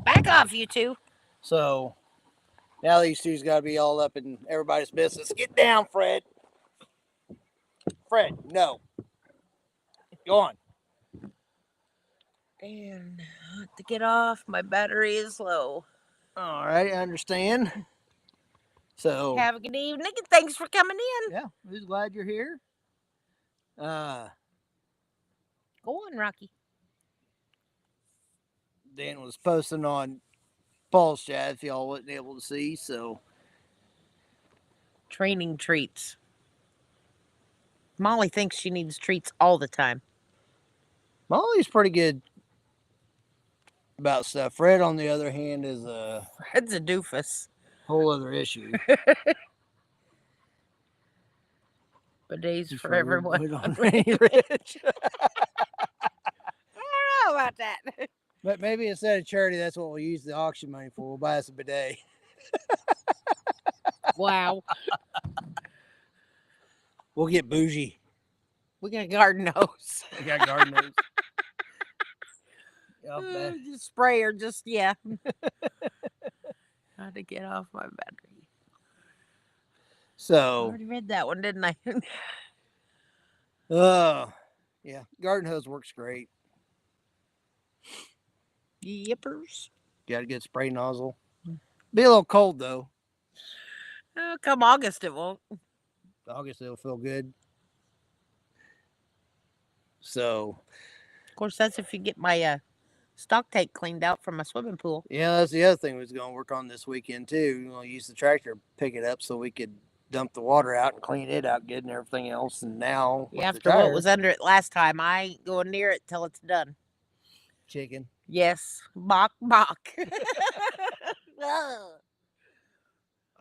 B: Back off, you two.
C: So now these two's got to be all up in everybody's business. Get down, Fred. Fred, no. Go on.
B: And to get off, my battery is low.
C: All right, I understand. So
B: have a good evening, and thanks for coming in.
C: Yeah, who's glad you're here.
B: Go on, Rocky.
C: Dan was posting on Paul's chat if y'all wasn't able to see. So
B: training treats. Molly thinks she needs treats all the time.
C: Molly's pretty good about stuff. Fred, on the other hand, is
B: Fred's a doofus.
C: Whole other issue.
B: Bidets for everyone.
C: On Raney Ridge.
B: I don't know about that.
C: But maybe instead of charity, that's what we'll use the auction money for. We'll buy us a bidet.
B: Wow.
C: We'll get bougie.
B: We got garden hose.
C: We got garden hose.
B: Just sprayer, just, yeah. How to get off my battery.
C: So.
B: I already read that one, didn't I?
C: Yeah. Garden hose works great.
B: Yippers.
C: Got a good spray nozzle. Be a little cold, though.
B: Come August, it won't.
C: August, it'll feel good. So.
B: Of course, that's if you get my stock tank cleaned out from my swimming pool.
C: Yeah, that's the other thing we was going to work on this weekend, too. We're going to use the tractor, pick it up so we could dump the water out and clean it out good and everything else. And now,
B: after what was under it last time, I ain't going near it till it's done.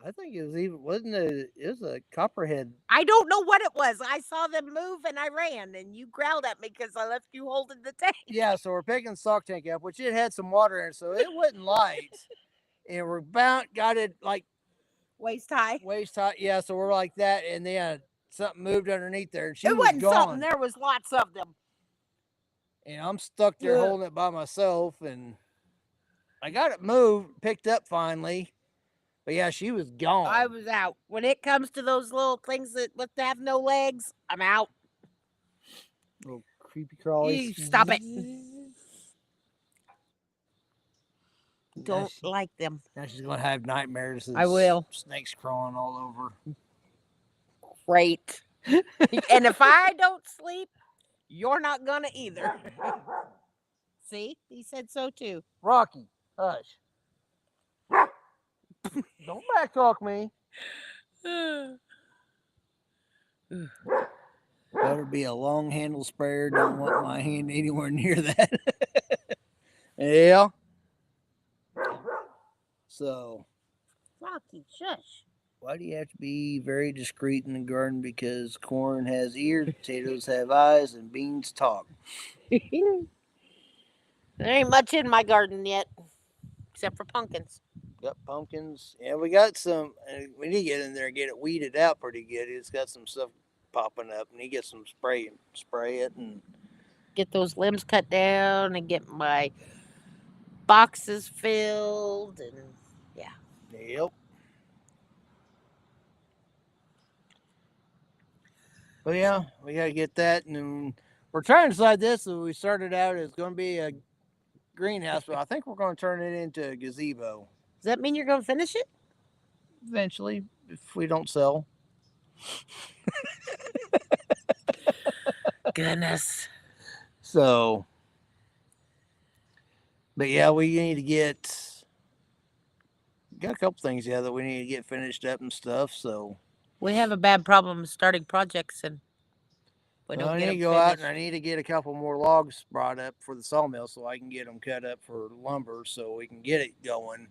C: I think it was even wasn't it? It was a copperhead.
B: I don't know what it was. I saw them move and I ran, and you growled at me because I left you holding the tank.
C: Yeah, so we're picking the stock tank up, which it had some water in it, so it wasn't light. And we're got it like
B: Waist high.
C: waist high. Yeah, so we're like that, and then something moved underneath there, and she
B: It
C: was
B: wasn't something.
C: gone.
B: There was lots of them.
C: And I'm stuck there
B: Yeah.
C: holding it by myself, and I got it moved, picked up finally. But yeah, she was gone.
B: I was out. When it comes to those little things that have no legs, I'm out.
C: Little creepy crawlies.
B: You stop it. Don't like them.
C: Now she's gonna have nightmares.
B: I will.
C: Snakes crawling all over.
B: Great. And if I don't sleep, you're not gonna either. See, he said so too.
C: Rocky, hush. Don't backtalk me. Better be a long handle sprayer. Don't want my hand anywhere near that. Yeah. So,
B: Rocky, shush.
C: why do you have to be very discreet in the garden? Because corn has ears, potatoes have eyes, and beans talk.
B: There ain't much in my garden yet, except for pumpkins.
C: Got pumpkins. Yeah, we got some. We need to get in there and get it weeded out pretty good. It's got some stuff popping up, and he gets some spray it, and
B: Get those limbs cut down and get my boxes filled, and yeah.
C: yep. But yeah, we gotta get that, and then we're trying to decide this. So we started out as going to be a greenhouse, but I think we're going to turn it into a gazebo
B: Does that mean you're going to finish it?
C: eventually if we don't sell.
B: Goodness.
C: So, but yeah, we need to got a couple things that we need to get finished up and stuff. So
B: We have a bad problem starting projects, and we don't
C: I
B: get
C: need to
B: them
C: go out
B: finished.
C: and I need to get a couple more logs brought up for the sawmill so I can get them cut up for lumber so we can get it going.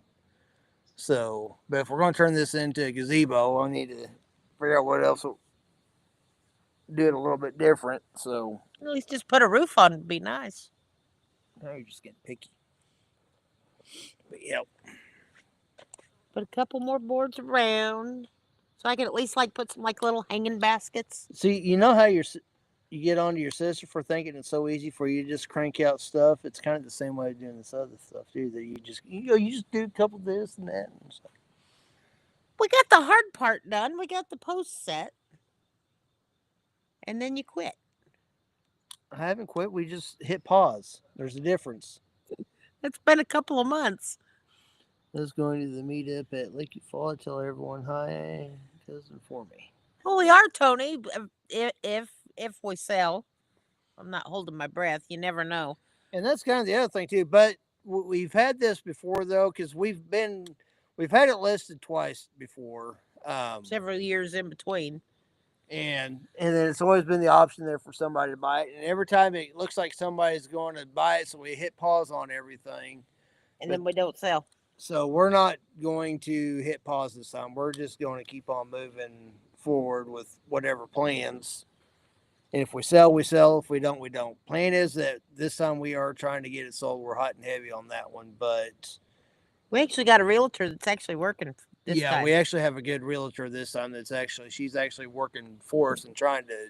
C: So, but if we're going to turn this into a gazebo, I need to figure out what else will do it a little bit different. So,
B: At least just put a roof on would be nice.
C: now you're just getting picky. But yeah,
B: Put a couple more boards around, so I can at least like put some like little hanging baskets.
C: see, you know how you get onto your sister for thinking it's so easy for you to just crank out stuff. It's kind of the same way of doing this other stuff too. That you just do a couple of this and that and stuff.
B: We got the hard part done. We got the post set, and then you quit.
C: I haven't quit. We just hit pause. There's a difference.
B: It's been a couple of months.
C: Let's go to the meetup at Lakey Fall. Tell everyone hi, cousin for me.
B: Well, we are, Tony. If we sell, I'm not holding my breath. You never know.
C: And that's kind of the other thing too. But we've had this before though, because we've had it listed twice before.
B: Several years in between.
C: And then it's always been the option there for somebody to buy it. And every time it looks like somebody's going to buy it, so we hit pause on everything.
B: And then we don't sell.
C: So we're not going to hit pause this time. We're just going to keep on moving forward with whatever plans. And if we sell, we sell. If we don't, we don't. Plan is that this time we are trying to get it sold. We're hot and heavy on that one. But
B: we actually got a realtor that's actually working this time.
C: We actually have a good realtor this time she's actually working for us and trying to.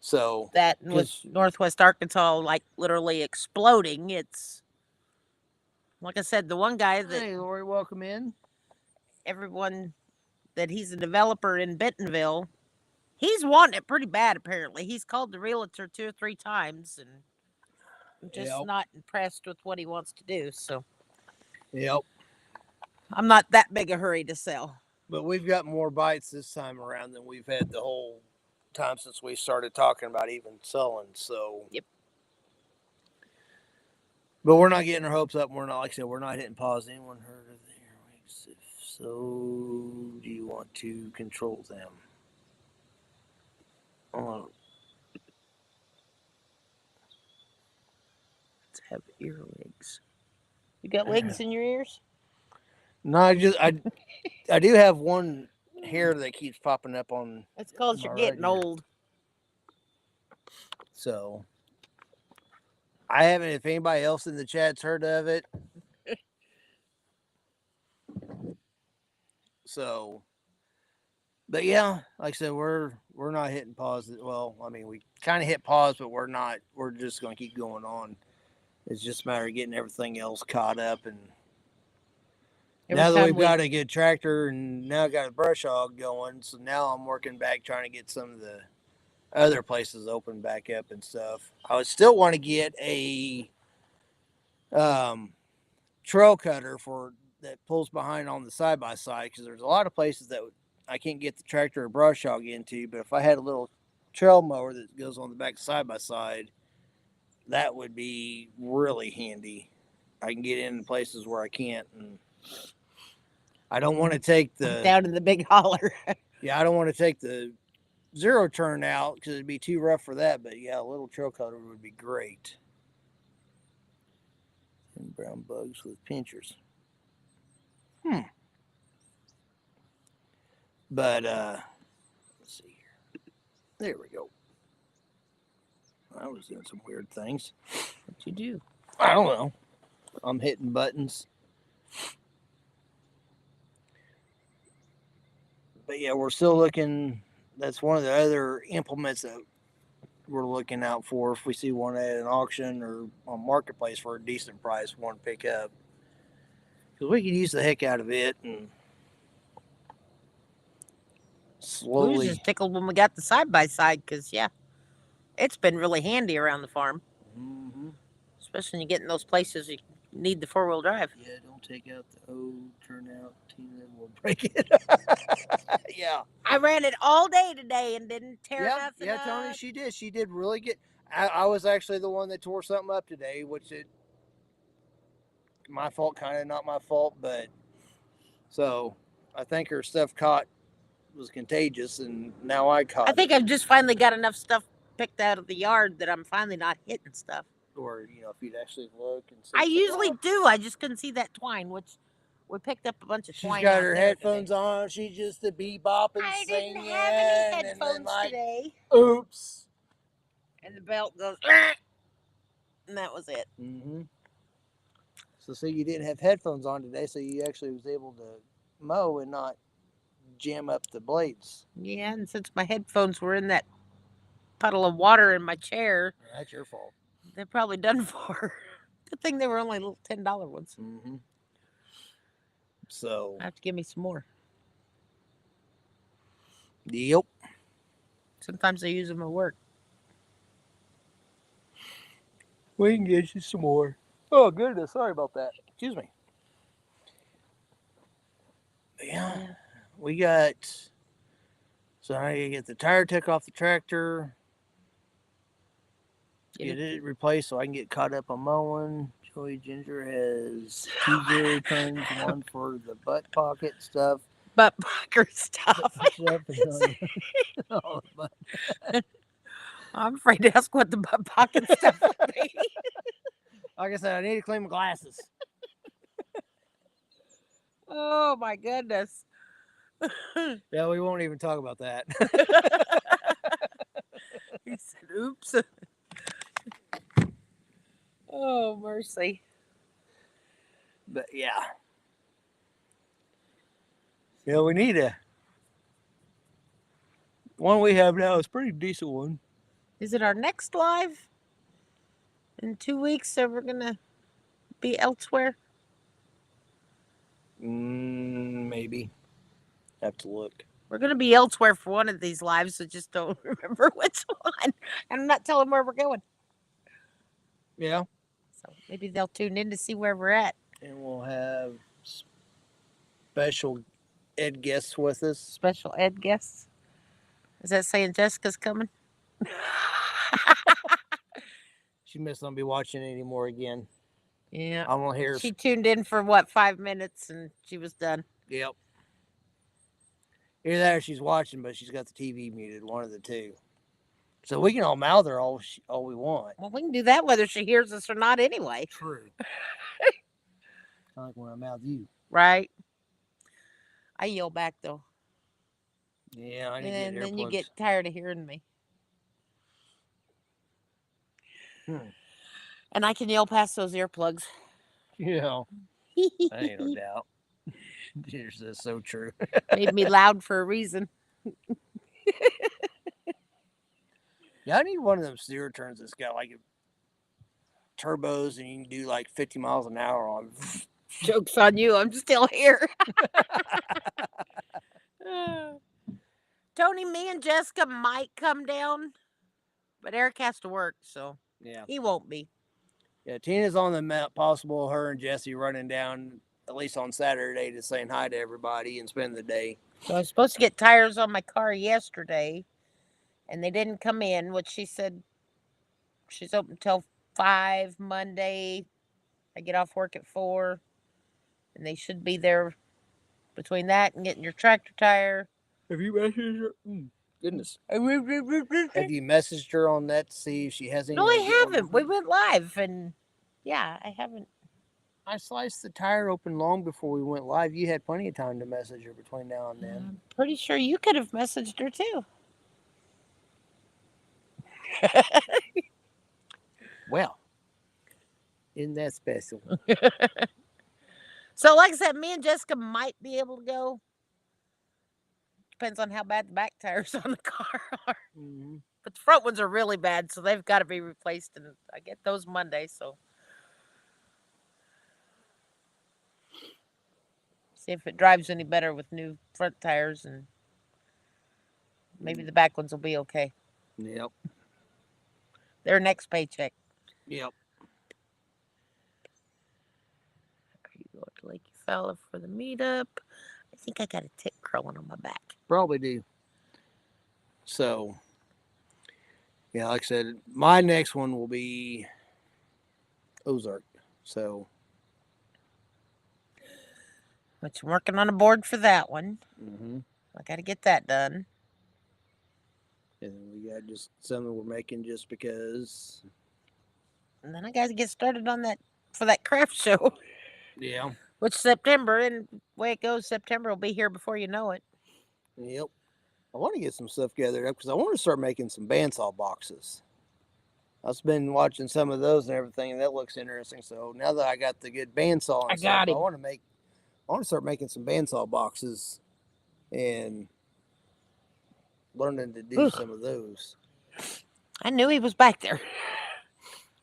C: So
B: that with Northwest Arkansas like literally exploding, it's like I said, the one guy that
C: hey, Lori, welcome in.
B: Everyone that he's a developer in Bentonville, he's wanting it pretty bad. Apparently, he's called the realtor 2 or 3 times, and I'm just not impressed with what he wants to do. So, I'm not that big a hurry to sell.
C: But we've got more bites this time around than we've had the whole time since we started talking about even selling. So,
B: yep.
C: But we're not getting our hopes up. We're not, like I said, we're not hitting pause. Anyone heard of the earwigs? If so, do you want to control them? Oh.
B: Let's have earwigs. You got wigs in your ears?
C: No, I do have one hair that keeps popping up on.
B: It's because
C: My
B: you're
C: right
B: getting
C: ear.
B: old.
C: So I haven't. If anybody else in the chat's heard of it, so. But yeah, like I said, we're not hitting pause. Well, I mean, we kind of hit pause, but we're not. We're just going to keep going on. It's just a matter of getting everything else caught up. And now that we've got a good tractor and now got a brush hog going, so now I'm working back trying to get some of the other places open back up and stuff. I would still want to get a trail cutter for that pulls behind on the side by side, because there's a lot of places that I can't get the tractor or brush hog into. But if I had a little trail mower that goes on the back side by side, that would be really handy. I can get in places where I can't, and I don't want to take the
B: Down in the big holler.
C: I don't want to take the zero turn out because it'd be too rough for that. But yeah, a little trail cutter would be great. And brown bugs with pinchers. But let's see here. There we go. I was doing some weird things.
B: What you do?
C: I don't know. I'm hitting buttons. But yeah, we're still looking. That's one of the other implements that we're looking out for if we see one at an auction or on Marketplace for a decent price, one pick up. Because we could use the heck out of it and
B: We was
C: slowly.
B: just tickled when we got the side by side because, yeah, it's been really handy around the farm.
C: Mm-hmm.
B: Especially when you get in those places you need the 4-wheel drive.
C: Yeah, don't take out the O, turn out, Tina will break it. Yeah.
B: I ran it all day today and didn't tear nothing
C: Yeah,
B: up.
C: Tony, she did. She did really good. I was actually the one that tore something up today, which it my fault, kind of not my fault, but so I think her stuff was contagious, and now I caught.
B: I think I've just finally got enough stuff picked out of the yard that I'm finally not hitting stuff.
C: Or if you'd actually look and see.
B: I usually do. I just couldn't see that twine, which we picked up a bunch of
C: She's
B: twine.
C: got her headphones on. She's just a bebopping,
B: I
C: singing.
B: didn't have any
C: and
B: headphones
C: then, like,
B: today.
C: Oops.
B: And the belt goes, and that was it.
C: Mm-hmm. So see, you didn't have headphones on today, so you actually was able to mow and not jam up the blades.
B: Yeah, and since my headphones were in that puddle of water in my chair,
C: That's your fault.
B: they're probably done for. Good thing they were only little $10 ones.
C: Mm-hmm. So
B: I have to give me some more.
C: Yep.
B: Sometimes I use them at work.
C: We can get you some more. Oh goodness, sorry about that. Excuse me. Yeah, we got. So I gotta get the tire took off the tractor. Get it replaced so I can get caught up on mowing. Joey Ginger has 2 zero turns, one for the butt pocket stuff.
B: Butt pocket stuff. I'm afraid to ask what the butt pocket stuff would be.
C: Like I said, I need to clean my glasses.
B: Oh my goodness.
C: Yeah, we won't even talk about that.
B: He said, oops. Oh, mercy.
C: But yeah. Yeah, we need a one we have now is a pretty decent one.
B: Is it our next live? In 2 weeks, so we're gonna be elsewhere?
C: Maybe. Have to look.
B: We're gonna be elsewhere for one of these lives, so just don't remember which one. And I'm not telling where we're going.
C: Yeah.
B: So maybe they'll tune in to see where we're at.
C: And we'll have special ed guests with us.
B: Special ed guests. Is that saying Jessica's coming?
C: She must not be watching anymore again.
B: Yeah.
C: I'm gonna hear.
B: She tuned in for what, 5 minutes, and she was done.
C: Yep. Either that or she's watching, but she's got the TV muted. One of the two. So we can all mouth her all we want.
B: Well, we can do that whether she hears us or not anyway.
C: True. Like when I mouth you.
B: Right. I yell back though.
C: Yeah, I need to
B: And
C: get
B: then
C: earplugs.
B: you get tired of hearing me. And I can yell past those earplugs.
C: Yeah, that ain't no doubt. This is so true.
B: Made me loud for a reason.
C: Yeah, I need one of them steer turns that's got like turbos and you can do like 50 miles an hour on.
B: Joke's on you. I'm still here. Tony, me and Jessica might come down, but Eric has to work, so
C: Yeah.
B: he won't be.
C: Yeah, Tina's on the map. Possible her and Jesse running down at least on Saturday to saying hi to everybody and spend the day.
B: So I was supposed to get tires on my car yesterday, and they didn't come in, which she said she's open till 5 Monday. I get off work at 4, and they should be there between that and getting your tractor tire.
C: Have you messaged her? Goodness.
B: No,
C: Have you messaged her on that to see if she has any?
B: I haven't. We went live, and yeah, I haven't.
C: I sliced the tire open long before we went live. You had plenty of time to message her between now and then.
B: I'm pretty sure you could have messaged her too.
C: Well, isn't that special?
B: So, like I said, me and Jessica might be able to go. Depends on how bad the back tires on the car are.
C: Mm-hmm.
B: But the front ones are really bad, so they've got to be replaced. And I get those Monday, so see if it drives any better with new front tires, and maybe the back ones will be okay.
C: Yep.
B: Their next paycheck.
C: Yep.
B: Are you going to Lake Eufaula for the meetup? I think I got a tick crawling on my back.
C: Probably do. So, yeah, like I said, my next one will be Ozark. So,
B: But you're working on a board for that one.
C: mm-hmm.
B: I got to get that done.
C: And then we got just something we're making just because.
B: And then I got to get started on that for that craft show.
C: Yeah.
B: Which September, and the way it goes, September will be here before you know it.
C: Yep. I want to get some stuff gathered up because I want to start making some bandsaw boxes. I've been watching some of those and everything, and that looks interesting. So now that I got the good bandsaw and
B: I
C: stuff,
B: got him.
C: I want to start making some bandsaw boxes and learning to do some of those.
B: I knew he was back there.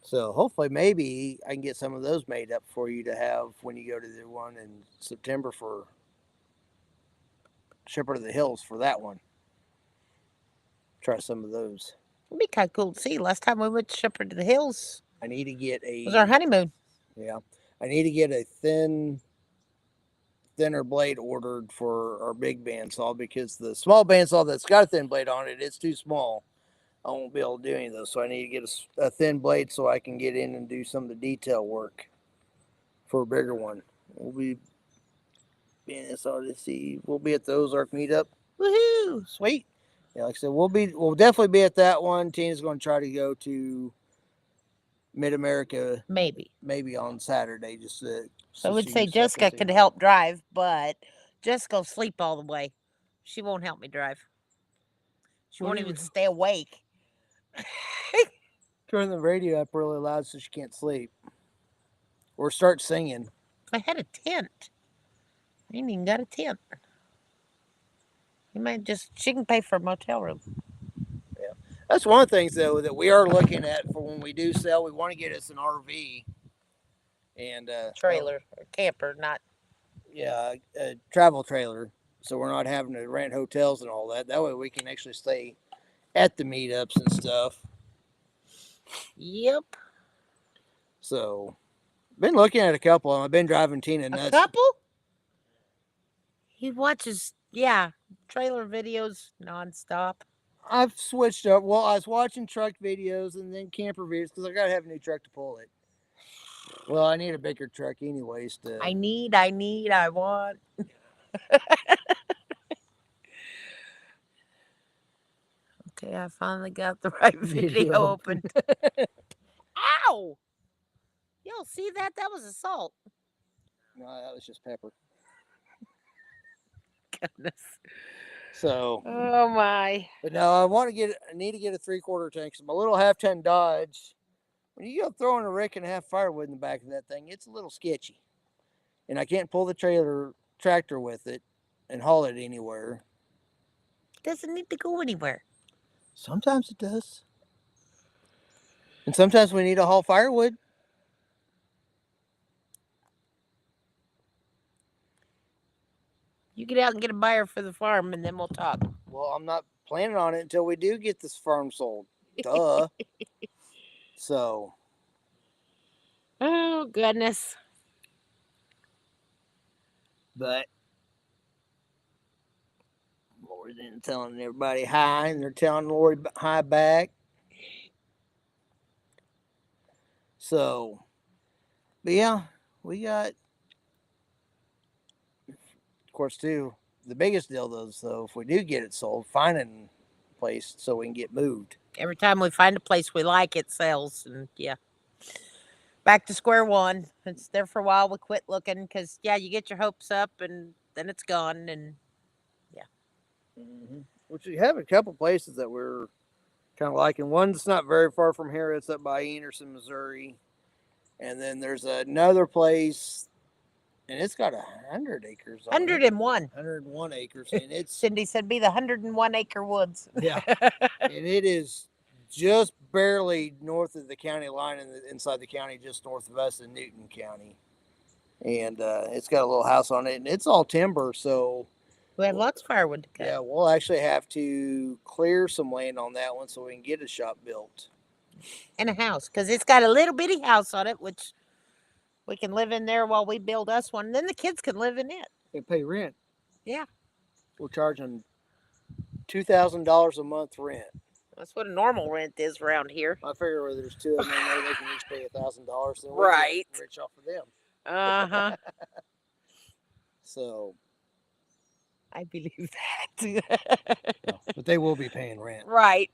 C: So hopefully maybe I can get some of those made up for you to have when you go to the one in September for Shepherd of the Hills for that one. Try some of those.
B: It'd be kind of cool to see. Last time we went to Shepherd of the Hills,
C: I need to get
B: it was our honeymoon.
C: Yeah. I need to get a thinner blade ordered for our big bandsaw because the small bandsaw that's got a thin blade on it is too small. I won't be able to do any of those. So I need to get a thin blade so I can get in and do some of the detail work for a bigger one. We'll be bandsaw to see. We'll be at the Ozark meetup.
B: Woohoo!
C: Sweet. Yeah, like I said, we'll definitely be at that one. Tina's going to try to go to Mid America maybe on Saturday. Just
B: so I would say Jessica could help drive, but Jessica will sleep all the way. She won't help me drive. She won't even stay awake.
C: Turn the radio up really loud so she can't sleep. Or start singing.
B: I had a tent. I ain't even got a tent. She can pay for a motel room.
C: Yeah. That's one of the things, though, that we are looking at for when we do sell. We want to get us an RV. And
B: trailer or camper, not.
C: Yeah, a travel trailer. So we're not having to rent hotels and all that. That way we can actually stay at the meetups and stuff.
B: Yep.
C: So, been looking at a couple of them. I've been driving Tina nuts.
B: A couple? He watches, trailer videos nonstop.
C: I've switched up. Well, I was watching truck videos and then camper videos because I got to have a new truck to pull it. Well, I need a bigger truck anyways.
B: I want. Okay, I finally got the right video opened. Ow! Y'all see that? That was assault.
C: No, that was just pepper.
B: goodness.
C: So,
B: Oh my.
C: but no, I need to get a 3/4 tank. So my little 1/2-ton Dodge, when you go throwing a rick and a half firewood in the back of that thing, it's a little sketchy. And I can't pull the tractor with it and haul it anywhere.
B: It doesn't need to go anywhere.
C: Sometimes it does. And sometimes we need to haul firewood.
B: You get out and get a buyer for the farm, and then we'll talk.
C: Well, I'm not planning on it until we do get this farm sold. Duh. So,
B: Oh goodness.
C: but Lori's in telling everybody hi, and they're telling Lori hi back. So, but yeah, we got, of course, too, the biggest deal though. So if we do get it sold, finding a place so we can get moved.
B: Every time we find a place we like, it sells, and yeah. Back to square one. It's there for a while. We quit looking because yeah, you get your hopes up, and then it's gone, and yeah.
C: Mm-hmm. Which we have a couple places that we're kind of liking. One's not very far from here. It's up by Anderson, Missouri. And then there's another place, and it's got 100 acres on it.
B: 101.
C: 101 acres. And it's,
B: Cindy said be the 101 acre woods.
C: yeah. And it is just barely north of the county line and inside the county, just north of us in Newton County. And it's got a little house on it, and it's all timber. So
B: We have lots of firewood to cut.
C: yeah, we'll actually have to clear some land on that one so we can get a shop built.
B: And a house, because it's got a little bitty house on it, which we can live in there while we build us one. And then the kids can live in it.
C: And pay rent.
B: Yeah.
C: We're charging $2,000 a month rent.
B: That's what a normal rent is around here.
C: I figure where there's two of them in there, they can each pay $1,000. Then we
B: Right.
C: get rich off of them.
B: Uh-huh.
C: So,
B: I believe that.
C: no, but they will be paying rent.
B: Right.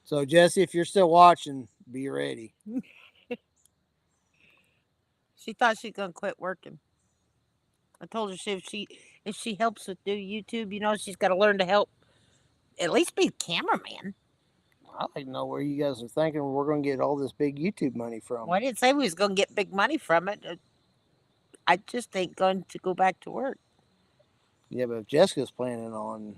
C: So, Jesse, if you're still watching, be ready.
B: She thought she's gonna quit working. I told her if she helps with do YouTube, you know, she's got to learn to help. At least be a cameraman.
C: I'd like to know where you guys are thinking we're going to get all this big YouTube money from.
B: Well, I didn't say we was gonna get big money from it. I just ain't going to go back to work.
C: Yeah, but if Jessica's planning on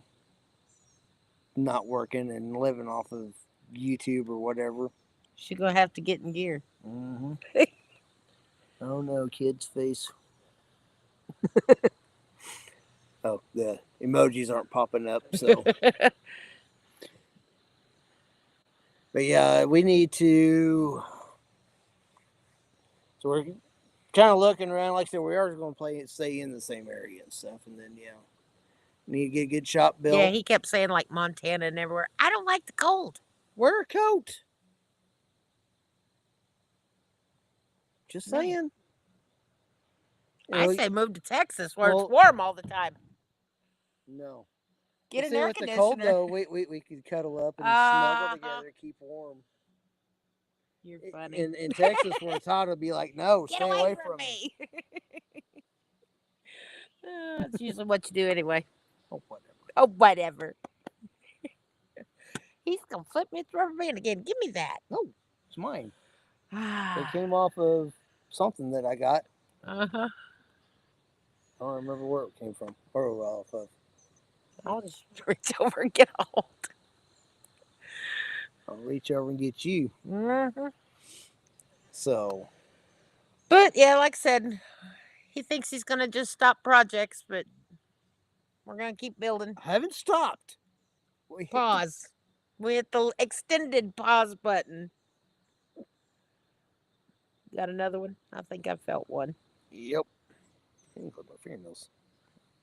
C: not working and living off of YouTube or whatever,
B: She's gonna have to get in gear.
C: mm-hmm. Oh no, kid's face. Oh, the emojis aren't popping up, so. But yeah, we need to. So we're kind of looking around. Like I said, we are going to stay in the same area and stuff. And then, yeah, need to get a good shop built.
B: Yeah, he kept saying like Montana and everywhere. I don't like the cold.
C: Wear a coat. Just
B: No.
C: saying.
B: I say move to Texas where
C: well-
B: it's warm all the time.
C: No.
B: Get
C: But
B: an
C: see,
B: air
C: with the
B: conditioner.
C: cold, though, we could cuddle up and snuggle together, keep warm.
B: You're funny.
C: In Texas, when it's hot, it'll be like, no,
B: Get
C: stay away from me.
B: me. That's usually what you do anyway.
C: Oh, whatever.
B: Oh, whatever. He's gonna flip me the rubber band again. Give me that.
C: No, it's mine. It
B: uh-huh.
C: came off of something that I got.
B: Uh-huh.
C: I don't remember where it came from. Or off of.
B: I'll just reach over and get a hold.
C: I'll reach over and get you.
B: Mm-hmm.
C: So.
B: But yeah, like I said, he thinks he's gonna just stop projects, but we're gonna keep building.
C: I haven't stopped. We hit the-
B: Pause. We hit the extended pause button. Got another one? I think I felt one.
C: Yep. I can clip my fingernails.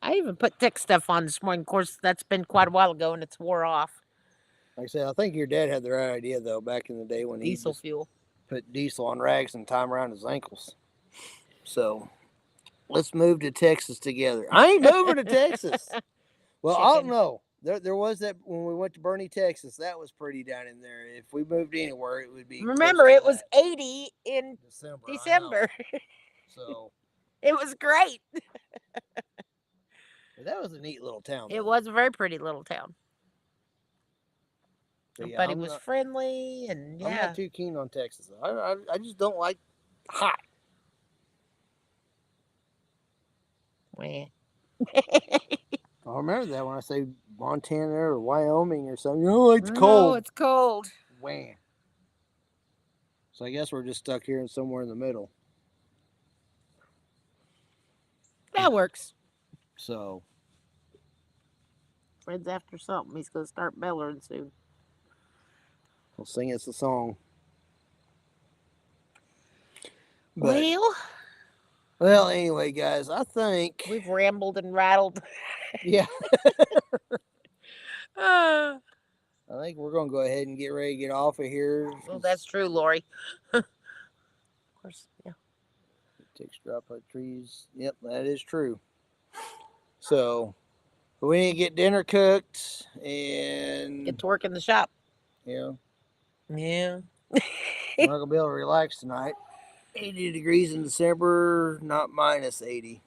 B: I even put thick stuff on this morning. Of course, that's been quite a while ago and it's wore off.
C: Like I said, I think your dad had the right idea, though, back in the day when
B: Diesel
C: he just
B: fuel.
C: put diesel on rags and tie 'em around his ankles. So, let's move to Texas together. I ain't moving to Texas. Well, I don't
B: Chicken.
C: know. There was that when we went to Bernie, Texas. That was pretty down in there. If we moved anywhere, it would be. close
B: Remember,
C: to
B: it was
C: that.
B: 80 in
C: December. I know.
B: December.
C: So,
B: It was great.
C: But that was a neat little town.
B: It
C: though.
B: was a very pretty little town.
C: But yeah,
B: Everybody was friendly, and
C: I'm
B: yeah.
C: not too keen on Texas. I just don't like hot.
B: Meh.
C: I remember that when I say Montana or Wyoming or something. Oh, it's
B: No,
C: cold.
B: it's cold.
C: Wham. So I guess we're just stuck here somewhere in the middle.
B: That works.
C: So
B: Fred's after something. He's gonna start bellowing soon.
C: we'll sing us a song. But, well, anyway, guys, I think
B: we've rambled and rattled.
C: Yeah.
B: Uh,
C: I think we're gonna go ahead and get ready to get off of here.
B: well, that's true, Lori. Of course, yeah.
C: Takes drop like trees. Yep, that is true. So we need to get dinner cooked and
B: Get to work in the shop.
C: Yeah.
B: Yeah.
C: We're not gonna be able to relax tonight. 80 degrees in December, not minus 80.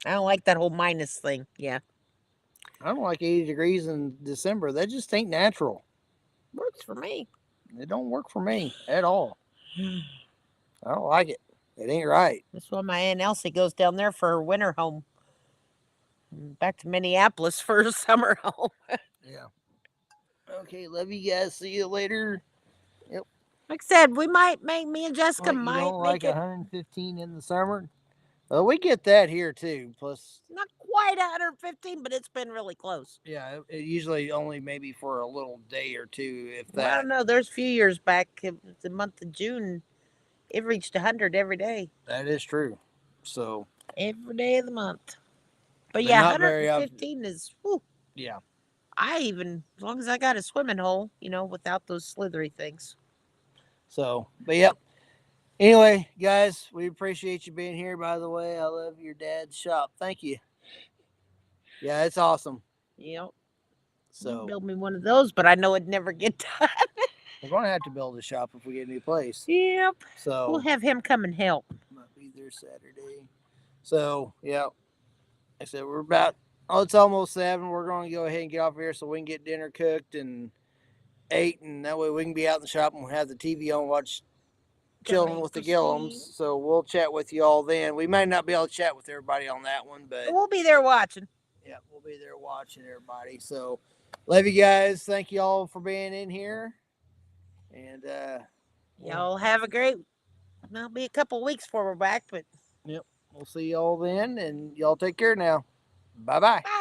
B: I don't like that whole minus thing. Yeah.
C: I don't like 80 degrees in December. That just ain't natural.
B: Works for me.
C: It don't work for me at all. I don't like it. It ain't right.
B: That's why my Aunt Elsie goes down there for her winter home. Back to Minneapolis for her summer home.
C: Yeah. Okay, love you guys. See you later. Yep.
B: Like I said, we might make me and Jessica
C: You
B: might
C: don't
B: make
C: like
B: it
C: 115 in the summer? Well, we get that here too. Plus,
B: not quite 115, but it's been really close.
C: yeah, it usually only maybe for a little day or two, if
B: Well, I
C: that.
B: don't know. There's a few years back, the month of June, it reached 100 every day.
C: That is true. So
B: every day of the month. But
C: But
B: yeah,
C: not very often.
B: 115 is. Whew,
C: Yeah.
B: I even, as long as I got a swimming hole, without those slithery things.
C: So, but yep. Anyway, guys, we appreciate you being here. By the way, I love your dad's shop. Thank you. Yeah, it's awesome.
B: Yep.
C: So
B: Build me one of those, but I know it'd never get done.
C: we're gonna have to build a shop if we get a new place.
B: Yep.
C: So
B: We'll have him come and help.
C: Might be there Saturday. So yeah, like I said we're about. Oh, it's almost 7. We're going to go ahead and get off here so we can get dinner cooked and ate, and that way we can be out in the shop and we'll have the TV on, watch Chilling with the Gillums. So we'll chat with you all then. We may not be able to chat with everybody on that one, but
B: we'll be there watching.
C: Yeah, we'll be there watching everybody. So love you guys. Thank you all for being in here. And
B: y'all have a great. It'll be a couple weeks before we're back, but
C: yep, we'll see y'all then, and y'all take care now. Bye-bye.
B: Bye.